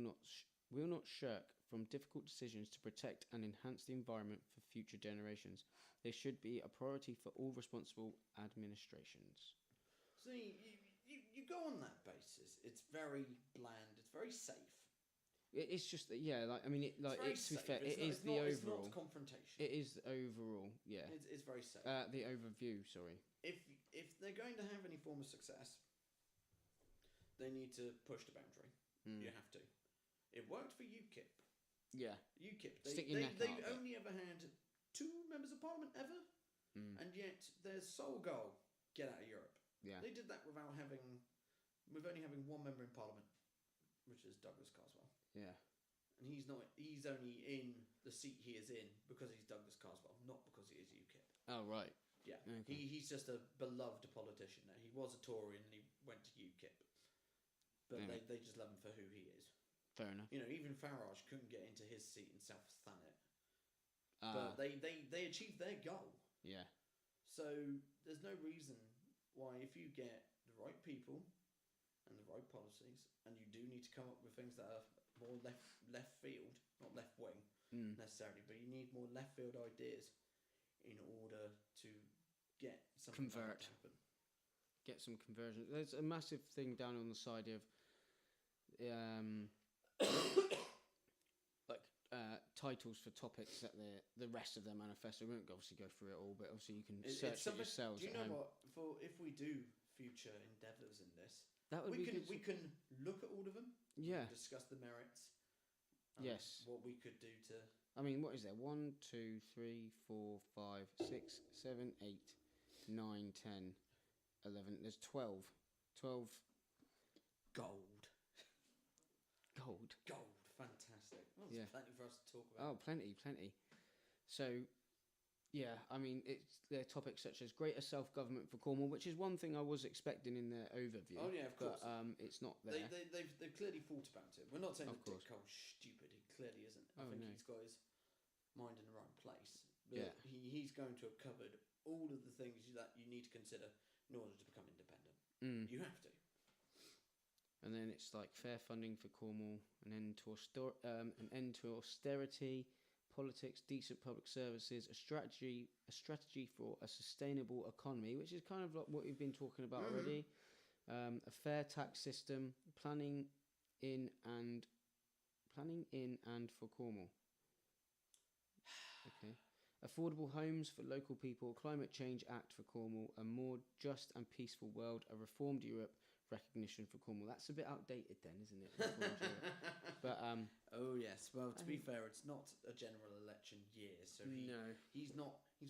not shirk from difficult decisions to protect and enhance the environment for future generations. This should be a priority for all responsible administrations. So you go on that basis. It's very bland. It's very safe. It's just that, yeah. Like, I mean, It's very to be safe. fair, It's not confrontation. It is the overall, yeah. It's very safe. The overview, sorry. If they're going to have any form of success, they need to push the boundary. You have to. It worked for UKIP. Yeah. UKIP. Stick your neck out They've a bit. only ever had 2 members of parliament ever, and yet their sole goal: get out of Europe. Yeah. They did that with only having 1 member in parliament, which is Douglas Carswell. Yeah. And he's only in the seat he is in because he's Douglas Carswell, not because he is UKIP. Oh, right. Yeah. Okay. He's just a beloved politician now. He was a Tory and he went to UKIP. But Yeah. they just love him for who he is. Fair enough. Even Farage couldn't get into his seat in South Thanet but they achieved their goal. Yeah. So there's no reason why, if you get the right people and the right policies, and you do need to come up with things that are more left field, not left wing necessarily, but you need more left field ideas in order to get something like that to happen. Get some conversion. There's a massive thing down on the side of titles for topics that the rest of their manifesto. We won't obviously go through it all, but obviously you can search it yourselves. Do you know what? If we do future endeavours in this, that would we can look at all of them. Yeah. Discuss the merits. Yes. What we could do to. I mean, what is there? 1, 2, 3, 4, 5, 6, 7, 8, 9, 10, 11. There's 12. 12. Gold. Fantastic. Well, there's plenty for us to talk about. Oh, plenty. So, yeah, I mean, there are topics such as greater self-government for Cornwall, which is one thing I was expecting in their overview. Oh, yeah, of course. But it's not there. They've clearly thought about it. We're not saying Of that course. Dick Cole's stupid. He clearly isn't. I Oh, think no. he's got his mind in the right place. But Yeah. he's going to have covered all of the things that you need to consider in order to become independent. You have to. And then it's like fair funding for Cornwall, an end to austerity, politics, decent public services, a strategy for a sustainable economy, which is kind of like what we've been talking about already. A fair tax system, planning in and for Cornwall. Okay. Affordable homes for local people, Climate Change Act for Cornwall, a more just and peaceful world, a reformed Europe, recognition for Cornwall. That's a bit outdated then, isn't it? Reformed Europe. But oh yes. Well, to be fair, it's not a general election year, so he's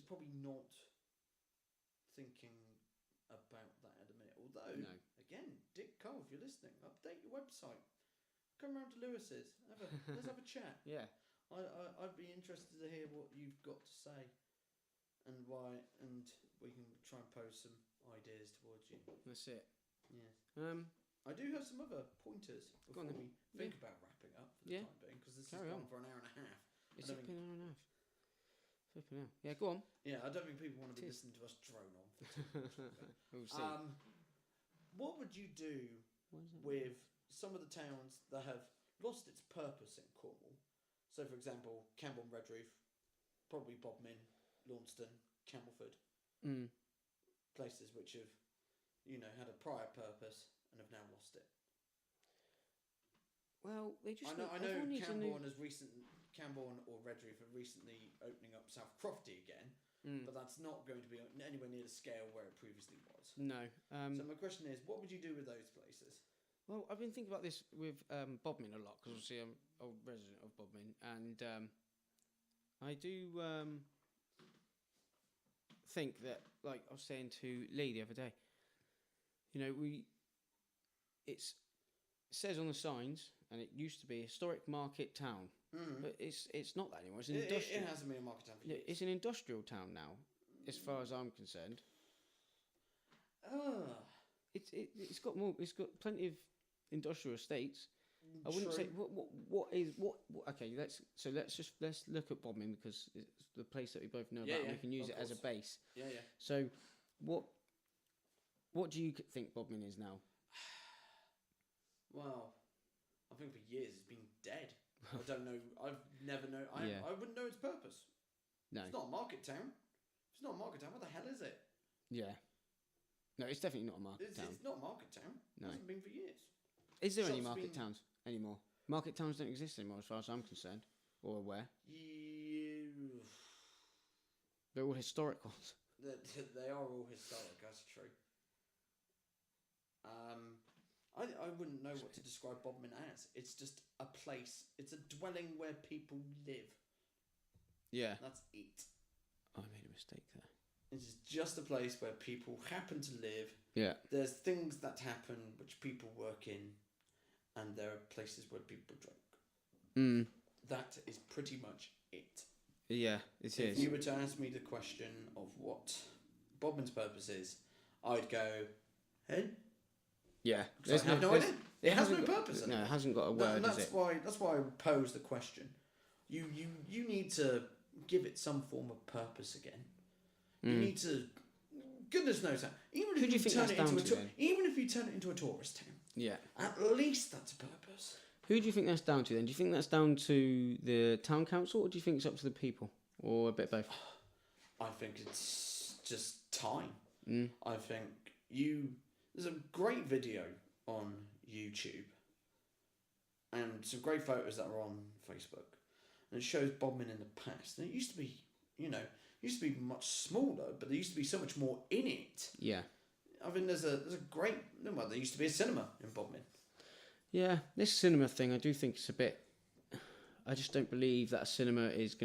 probably not thinking about that at the minute. Although, again, Dick Cole, if you're listening, update your website. Come round to Lewis's. Let's have a chat. Yeah. I'd be interested to hear what you've got to say, and why, and we can try and pose some ideas towards you. That's it. Yes. I do have some other pointers before we think about wrapping up for the time being, because this has gone for an hour and a half. It's been an hour and a half. Flipping out. Yeah, go on. Yeah, I don't think people want to be listening to us drone on for too much. We'll see. What would you do with some of the towns that have lost its purpose in Cornwall? So, for example, Campbell and Redruth, probably Bodmin, Launceston, Camelford, places which have, had a prior purpose and have now lost it. Well, they just. I know Camborne or Redruth are recently opening up South Crofty again, but that's not going to be anywhere near the scale where it previously was. No. So my question is, what would you do with those places? Well, I've been thinking about this with Bodmin a lot, because obviously I'm a resident of Bodmin, and I do think that, like I was saying to Lee the other day, it says on the signs, and it used to be a historic market town, but it's not that anymore. It's an industrial. It hasn't been a market town for years. It's an industrial town now, as far as I'm concerned. It's got more. It's got plenty of industrial estates. I wouldn't say what is. Okay, let's look at Bodmin, because it's the place that we both know about, and we can use it as a base. Yeah. So, what do you think Bodmin is now? Well, I think for years it's been dead. I don't know. I've never known. I wouldn't know its purpose. No, it's not a market town. If it's not a market town, what the hell is it? Yeah. No, it's definitely not a market town. It's not a market town. It hasn't been for years. Is there any market towns anymore? Market towns don't exist anymore, as far as I'm concerned, or aware. Yeah. They're all historic ones. They are all historic. That's true. I wouldn't know what to describe Bodmin as. It's just a place. It's a dwelling where people live. Yeah. That's it. I made a mistake there. It's just a place where people happen to live. Yeah. There's things that happen which people work in, and there are places where people drink. That is pretty much it. Yeah, it is. If you were to ask me the question of what Bodmin's purpose is, I'd go, head. Yeah. I have no idea. It has no purpose. It hasn't got a word, that's why I posed the question. You need to give it some form of purpose again. You need to, goodness knows how. Even if you turn it into even if you turn it into a tourist town. Yeah. At least that's a purpose. Who do you think that's down to then? Do you think that's down to the town council, or do you think it's up to the people, or a bit both? I think it's just time. Mm. I think there's a great video on YouTube and some great photos that are on Facebook, and it shows Bodmin in the past. And it used to be, much smaller, but there used to be so much more in it. Yeah. I mean, there's a great, well, there used to be a cinema in Bodmin. Yeah, this cinema thing, I do think it's a bit. I just don't believe that a cinema is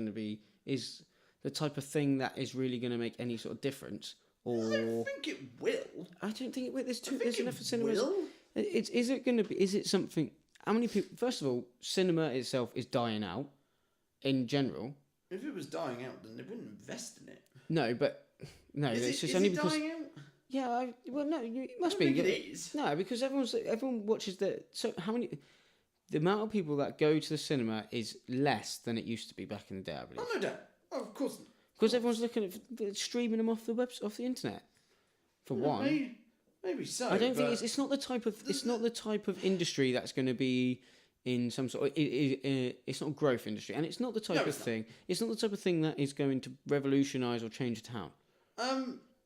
the type of thing that is really going to make any sort of difference. Or I don't think it will. I don't think it will. There's enough of cinemas. cinemas. Is it going to be? Is it something? How many people? First of all, cinema itself is dying out. In general. If it was dying out, then they wouldn't invest in it. No, but no, it's just only because. Dying out? Yeah, no, it must be. Think it is. No, because everyone watches so how many. The amount of people that go to the cinema is less than it used to be back in the day, I believe. Oh, no doubt. Oh, of course. Because everyone's looking at streaming them off the internet. For one, maybe so. I don't think it's not the type of industry that's going to be in some sort of it's not a growth industry, and it's not the type of thing. It's not the type of thing that is going to revolutionise or change a town.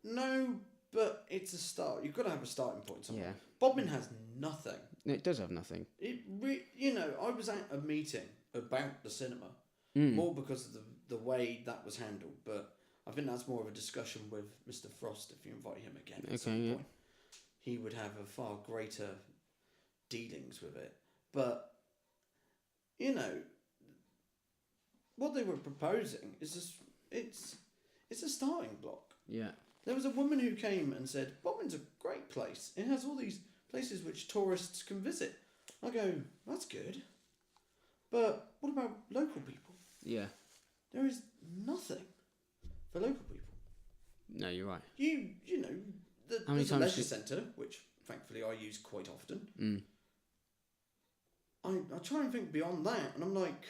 No, but it's a start. You've got to have a starting point somewhere. Yeah. Bodmin has nothing. It does have nothing. I was at a meeting about the cinema, more because of the way that was handled, but I think that's more of a discussion with Mr. Frost if you invite him again at some point. He would have a far greater dealings with it. But, what they were proposing is just, it's a starting block. Yeah. There was a woman who came and said, Bodmin's a great place. It has all these places which tourists can visit. I go, that's good. But what about local people? Yeah. There is nothing for local people. No, you're right. There's a leisure centre, which thankfully I use quite often. I try and think beyond that, and I'm like,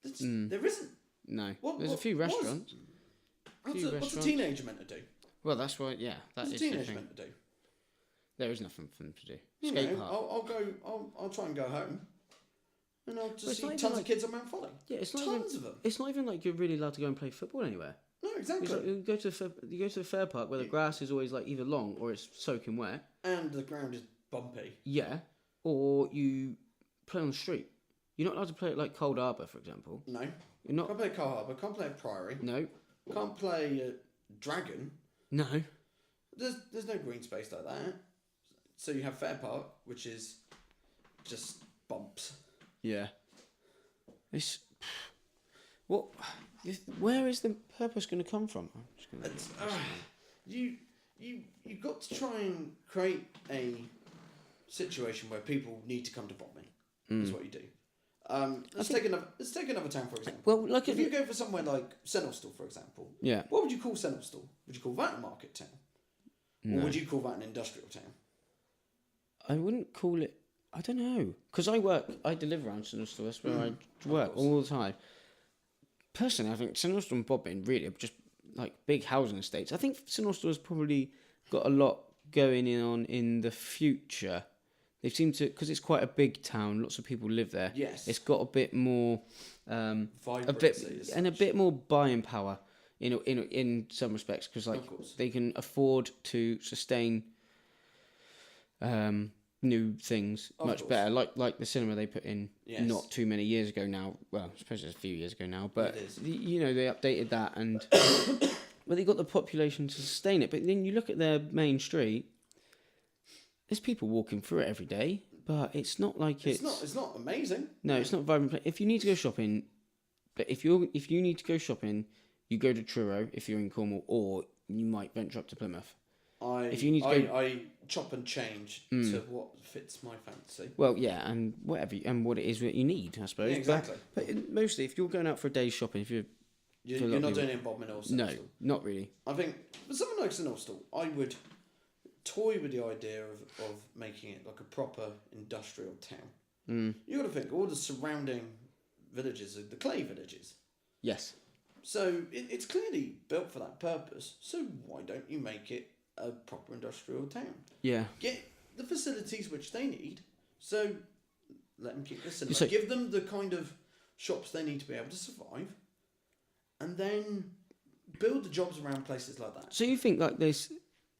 there isn't. No. There's a few restaurants. What's a teenager meant to do? Well, that's what. Yeah, what's a teenager meant to do? There is nothing for them to do. Skate park. I'll try and go home, and I'll just see not tons of kids on Mount Folly. Yeah, it's not tons of them. It's not even like you're really allowed to go and play football anywhere. No, exactly. Like you go to the fair park where the grass is always like either long or it's soaking wet, and the ground is bumpy. Yeah, or you play on the street. You're not allowed to play at like Cold Harbour, for example. No. You're not. Can't play Cold Harbour. Can't play Priory. No. Can't play Dragon. No. There's no green space like that. So you have Fair Park, which is just bumps. Yeah. It's what? Where is the purpose going to come from? I'm just gonna you've got to try and create a situation where people need to come to Bodmin. Is what you do. Let's take another town for example. Well, like if you go for somewhere like Senostall, for example. Yeah. What would you call Senostall? Would you call that a market town, or would you call that an industrial town? I wouldn't call it. I don't know, because I deliver around Senostall. That's where I work all the time. Personally, I think Senostall and Bodmin really are just like big housing estates. I think Senostall has probably got a lot going on in the future. They seem to, because it's quite a big town. Lots of people live there. Yes, it's got a bit more, vibrancy, a bit more buying power. In some respects, because like they can afford to sustain new things much better, like the cinema they put in not too many years ago now. Well, I suppose it's a few years ago now, but they updated that, and well, they got the population to sustain it. But then you look at their main street, there's people walking through it every day, but it's not like it's not amazing. No, it's not vibrant. If you need to go shopping, but if you need to go shopping, you go to Truro if you're in Cornwall, or you might venture up to Plymouth. I chop and change to what fits my fancy. Well, yeah, and what it is that you need, I suppose. Yeah, exactly. But mostly, if you're going out for a day's shopping, you're not doing it in Bodmin or Senostall. No, not really. I think for something like Senostall, I would toy with the idea of making it like a proper industrial town. You got to think all the surrounding villages are the clay villages. Yes. So it's clearly built for that purpose. So why don't you make it a proper industrial town? Yeah. Get the facilities which they need. So let them keep the cinema. So- Give them the kind of shops they need to be able to survive. And then build the jobs around places like that. So you think like this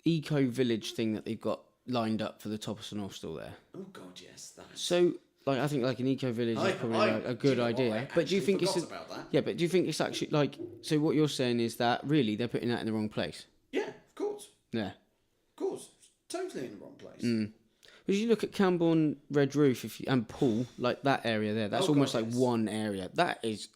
eco village thing that they've got lined up for the top of St Austell there? Oh God, yes, that. So like I think like an eco village is probably like a good idea. But do you think it's about that? yeah? But do you think it's actually like so? What you're saying is that really they're putting that in the wrong place. Yeah, of course, Yeah. totally in the wrong place. Because you look at Camborne, Red Roof, and Poole, like that area there, that's Oh, almost God, like yes. one area. That is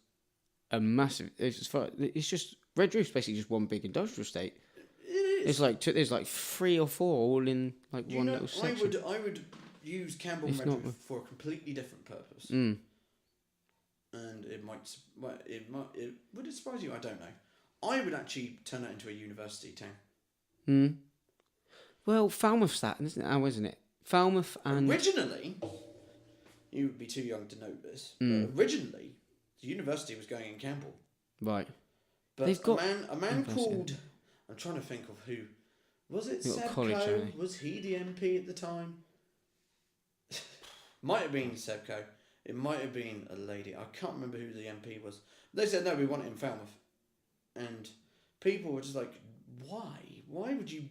a massive. It's just Red Roof's basically just one big industrial estate. It is. It's like there's like 3 or 4 all in like Do you one know, little section. I would use Campbell It's Red not- Roof for a completely different purpose. Mm. And it would it surprise you? I don't know. I would actually turn that into a university town. Mm. Well, Falmouth's that, isn't it? Now, isn't it? Falmouth and Originally, you would be too young to know this, Mm. but originally, the university was going in Campbell. right. But They've got a man university. called, I'm trying to think of who, was it They've got college, Sebco? haven't they? Was he the MP at the time? Might have been Sebco. It might have been a lady. I can't remember who the MP was. They said, no, we want it in Falmouth. And people were just like, why? Why would you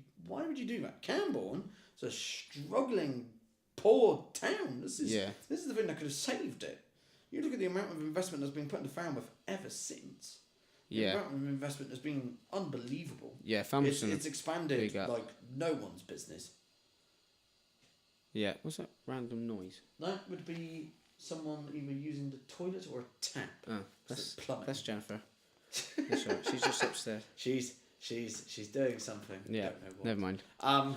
do that? Camborne is a struggling, poor town. This is the thing that could have saved it. You look at the amount of investment that's been put into Falmouth ever since. The amount of investment has been unbelievable. Yeah, Falmouth's It's expanded big up. like no one's business. Yeah. What's that random noise? That would be someone either using the toilet or a tap. Oh, It's plumbing. that's Jennifer. That's right. She's just upstairs. She's doing something. Yeah. Don't know what. Never mind. I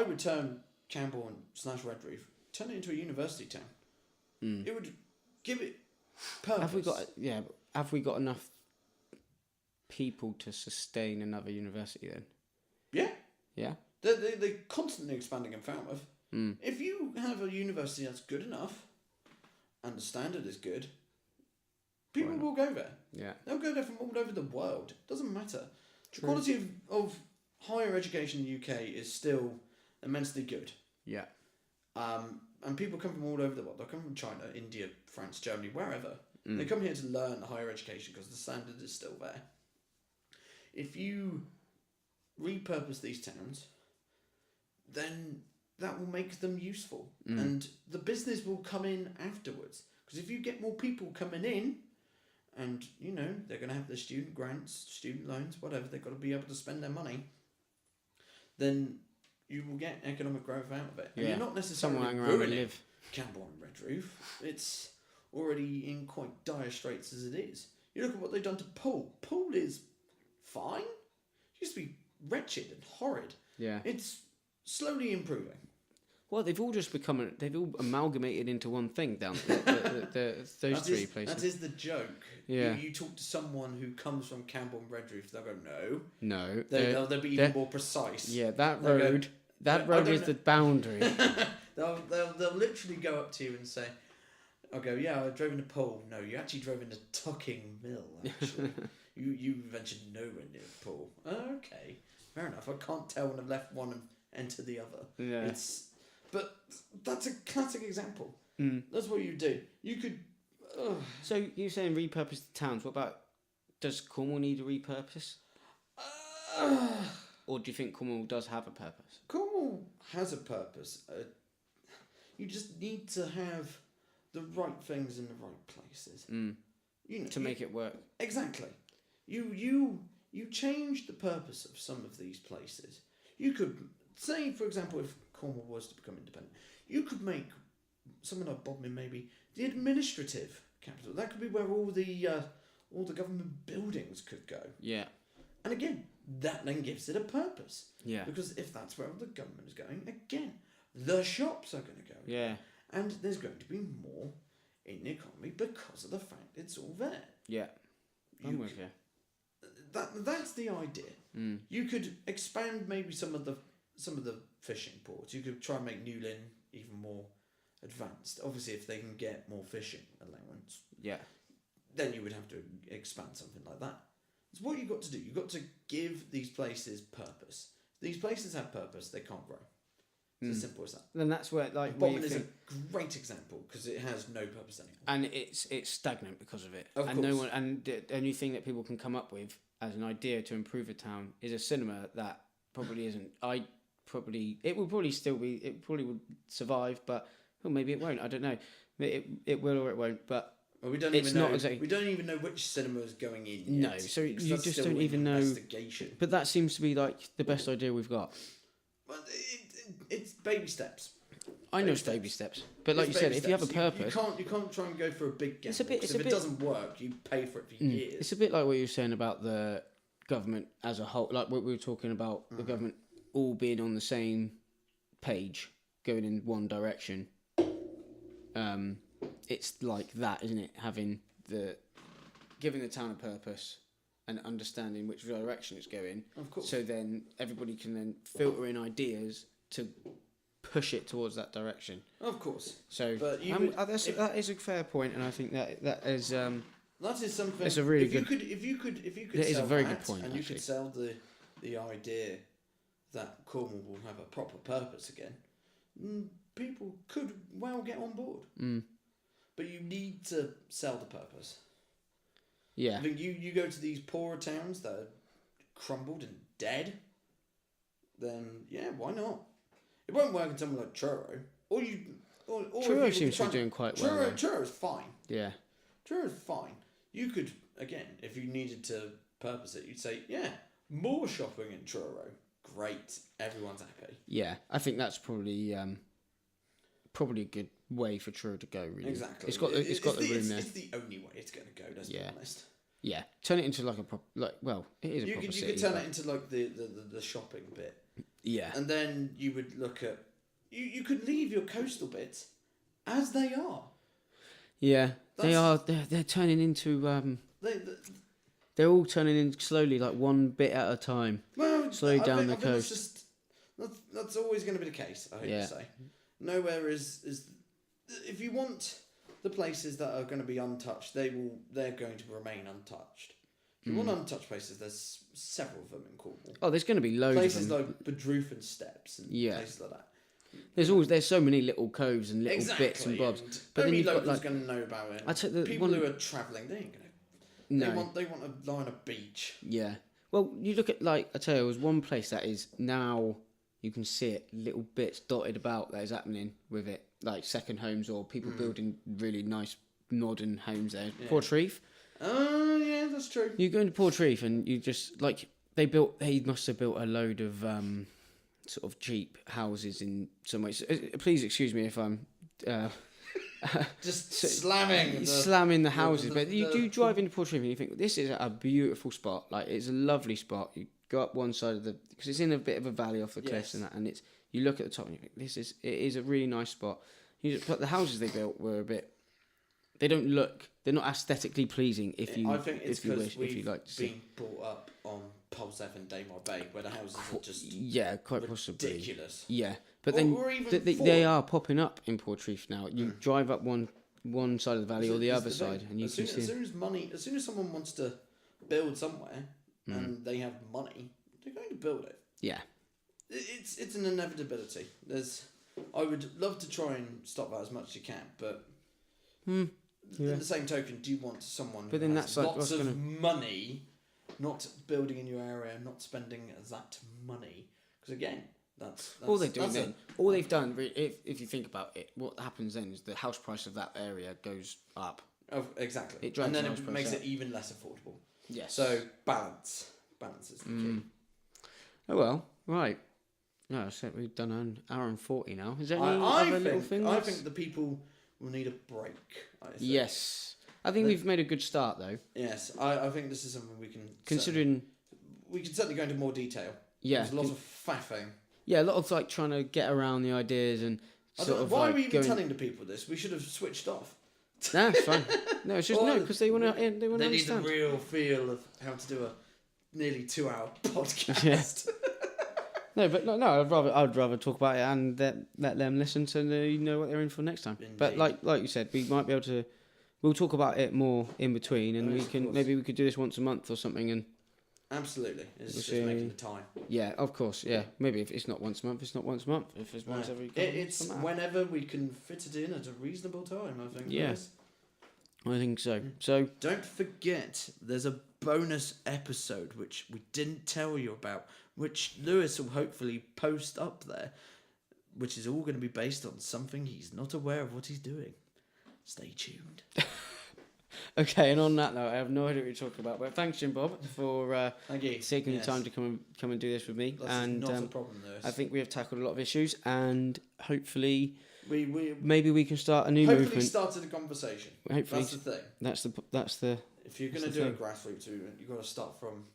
would turn Camborne / Red Roof, turn it into a university town. Mm. It would give it purpose. Have we got enough people to sustain another university then? Yeah. Yeah. They're constantly expanding in Falmouth. Mm. If you have a university that's good enough, and the standard is good, people will go there. Yeah. They'll go there from all over the world. Doesn't matter. The quality of higher education in the UK is still immensely good. Yeah. And people come from all over the world. They'll come from China, India, France, Germany, wherever. Mm. They come here to learn higher education because the standard is still there. If you repurpose these towns, then that will make them useful. Mm. And the business will come in afterwards. Because if you get more people coming in, and, you know, they're going to have their student grants, student loans, whatever, they've got to be able to spend their money, then you will get economic growth out of it. And you're not necessarily someone hang around and ruining live. Camborne Red Roof. It's already in quite dire straits as it is. You look at what they've done to Poole. Poole is fine. It used to be wretched and horrid. Yeah. It's slowly improving. Well, they've all amalgamated into one thing down those three places. That is the joke. Yeah. You talk to someone who comes from Camborne Red Roof, they'll go, no. No. They'll be even more precise. Yeah, that They'll road. go, That I road don't is know. the boundary. They'll literally go up to you and say, I'll go, yeah, I drove into Poole. No, you actually drove into Tucking Mill, actually. you ventured nowhere near Poole. Oh, okay, fair enough. I can't tell when I've left one and entered the other. Yeah. But that's a classic example. Mm. That's what you do. You could... So you're saying repurpose the towns. What about, does Cornwall need a repurpose? Or do you think Cornwall does have a purpose? Cornwall has a purpose. You just need to have the right things in the right places. Mm. You know, To make it work. Exactly. You change the purpose of some of these places. You could say, for example, if Cornwall was to become independent, you could make something like Bodmin maybe the administrative capital. That could be where all the government buildings could go. Yeah. And again, that then gives it a purpose. Yeah. Because if that's where the government is going, again, the shops are going to go. Yeah. And there's going to be more in the economy because of the fact it's all there. Yeah. I'm with you. That's the idea. Mm. You could expand maybe some of the fishing ports. You could try and make Newlyn even more advanced. Obviously, if they can get more fishing allowance, Yeah. then you would have to expand something like that. It's what you've got to do. You've got to give these places purpose. If these places have purpose, they can't grow. It's as simple as that. Then that's where like Bodmin is a great example because it has no purpose anymore. and it's stagnant because of it. Of and course. The only thing that people can come up with as an idea to improve a town is a cinema that probably isn't. It probably would survive, but maybe it won't. I don't know. It will or it won't. But Well, we don't it's even know. not exactly. We don't even know which cinema is going in. No, Yet, so because you that's just still don't in even know. investigation. But that seems to be like the best idea we've got. Well, it's baby steps. I know it's baby steps, but like you said, if you have a purpose, you can't try and go for a big gamble. It's a bit- it's if a it bit- doesn't work, you pay for it for years. it's a bit like what you were saying about the government as a whole. Like what we were talking about, the government all being on the same page, going in one direction. It's like that, isn't it? Giving the town a purpose and understanding which direction it's going. Of course. So then everybody can then filter in ideas to push it towards that direction. Of course. So But that is a fair point, and I think that is. That is something. It's a really if good. You could. It is a sell very that, good point, and you actually. could sell the idea that Cornwall will have a proper purpose again. People could well get on board. But you need to sell the purpose. Yeah. I think you go to these poorer towns that are crumbled and dead. Then yeah, why not? It won't work in something like Truro. Truro seems to be doing quite well. though. Truro's fine. Yeah. Truro's fine. You could, again, if you needed to purpose it, you'd say, yeah, more shopping in Truro. Great. Everyone's happy. Yeah, I think that's probably a good way for Truro to go. Really, Exactly. It's got the room there. It's the only way it's going to go. Let's be honest. Yeah, turn it into like a it is a proper You city. could turn it into like the shopping bit. Yeah. And then you would look at you could leave your coastal bits as they are. Yeah, they are. They're turning into. They're all turning in slowly, like one bit at a time. Well, slowly I down think- the I think coast. That's always going to be the case. I hope Yeah. to say. Nowhere is. If you want the places that are going to be untouched, they're going to remain untouched. If you want untouched places, there's several of them in Cornwall. Oh, there's going to be loads Places of them. like Bedroofen Steps and places like that. There's so many little coves and little bits and bobs. But then only you've got locals like going to know about it. I take the People one- who are travelling, they ain't going to. no. They want to lie on a beach. Yeah. Well, you look at I tell you, there's one place that is now you can see it, little bits dotted about that is happening with it, like second homes or people building really nice modern homes there. Yeah. Portreath. Oh, yeah, that's true. You go into Portreath and you just they must have built a load of sort of cheap houses in some ways. Please excuse me if I'm Just slamming slamming the houses, but you do drive into Portreath and you think this is a beautiful spot. Like it's a lovely spot. You go up one side of because it's in a bit of a valley off the cliffs and that, and you look at the top and you think it is a really nice spot. But the houses they built were a bit. They're not aesthetically pleasing. If you, I think it's because we've been brought up on Polseth and Daymar Bay, where the houses are just quite possibly ridiculous. Yeah, but Or then even they are popping up in Portreath now. You drive up one side of the valley or the It's other side, and you as can soon, see. as soon as someone wants to build somewhere and they have money, they're going to build it. Yeah, It's an inevitability. I would love to try and stop that as much as you can, but in the same token, do you want someone But who then has that's like lots what's of gonna- money, not building in your area, not spending that money? Because again, that's all they're doing that's then. All they've done, if you think about it, what happens then is the house price of that area goes up. Oh, exactly. It drags and then the house it price makes up. it even less affordable. Yes. So balance is the key. Oh well, right. No, so we've done an hour and 40 now. Is there any I other little things? think the people will need a break. I think. Yes, I think we've made a good start though. Yes, I think this is something we can. Considering, we can certainly go into more detail. yeah, There's a lot of faffing. yeah, a lot of trying to get around the ideas and Why are we even going. telling the people this? We should have switched off. No, it's fine. No, it's just Well, because they want to. They want to They need the understand. real feel of how to do a nearly 2-hour podcast. No, but no. I'd rather talk about it and let them listen so they know what they're in for next time. Indeed. But like you said, we might be able to. We'll talk about it more in between, and Yes, of course. maybe we could do this once a month or something. And Absolutely, it's We'll just see. making the time. yeah, of course, yeah. Maybe if it's not once a month, it's not once a month. If it's once every. It's doesn't matter. whenever we can fit it in at a reasonable time. I think. Yeah. Lewis. I think so. So Don't forget, there's a bonus episode which we didn't tell you about, which Lewis will hopefully post up there, which is all going to be based on something he's not aware of what he's doing. Stay tuned. okay, and on that note, I have no idea what you're talking about. But thanks, Jim Bob, for Thank you. taking Yes. the time to come and do this with me. That's and not a problem, Lewis. I think we have tackled a lot of issues, and hopefully, we maybe we can start a new hopefully movement. started a conversation. Hopefully, That's the thing. that's the If you're going to That's do the a grassroots movement, you've got to start from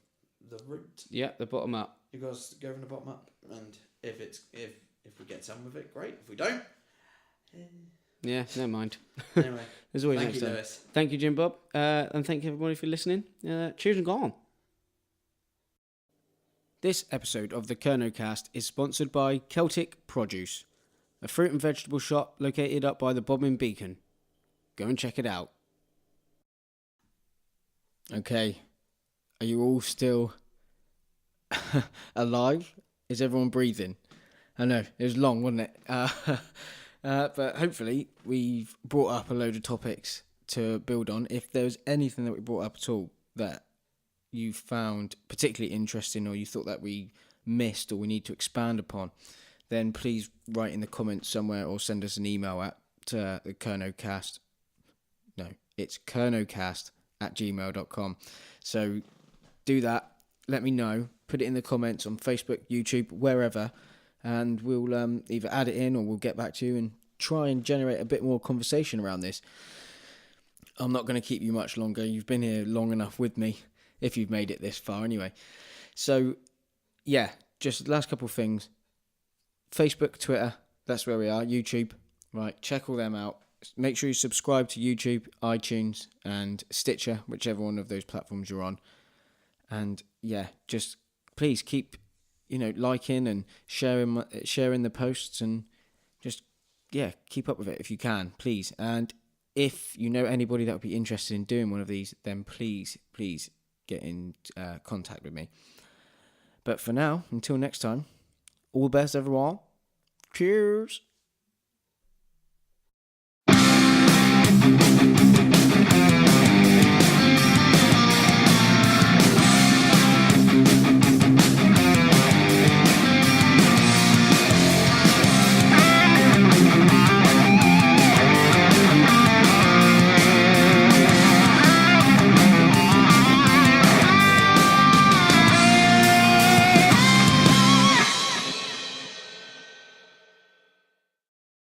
the root. yeah, the bottom up. You've got to go from the bottom up. And if we get some with it, great. If we don't, Yeah, never mind. anyway. There's always Thank next you, time. Lewis. Thank you, Jim Bob, and thank you everybody for listening. Cheers and go on. This episode of the Kernow Cast is sponsored by Celtic Produce, a fruit and vegetable shop located up by the Bobbin Beacon. Go and check it out. Okay, are you all still alive? Is everyone breathing? I know, it was long, wasn't it? But hopefully we've brought up a load of topics to build on. If there's anything that we brought up at all that you found particularly interesting or you thought that we missed or we need to expand upon, then please write in the comments somewhere or send us an email at the Kernowcast. No, it's kernowcast@gmail.com. So do that. Let me know. Put it in the comments on Facebook, YouTube, wherever, and we'll either add it in or we'll get back to you and try and generate a bit more conversation around this. I'm not going to keep you much longer. You've been here long enough with me, if you've made it this far anyway. So, yeah, just the last couple of things. Facebook, Twitter, that's where we are. YouTube, right, check all them out. Make sure you subscribe to YouTube, iTunes, and Stitcher, whichever one of those platforms you're on. And, yeah, just please keep, liking and sharing the posts and just, yeah, keep up with it if you can, please. And if you know anybody that would be interested in doing one of these, then please get in contact with me. But for now, until next time, all the best, everyone. Cheers.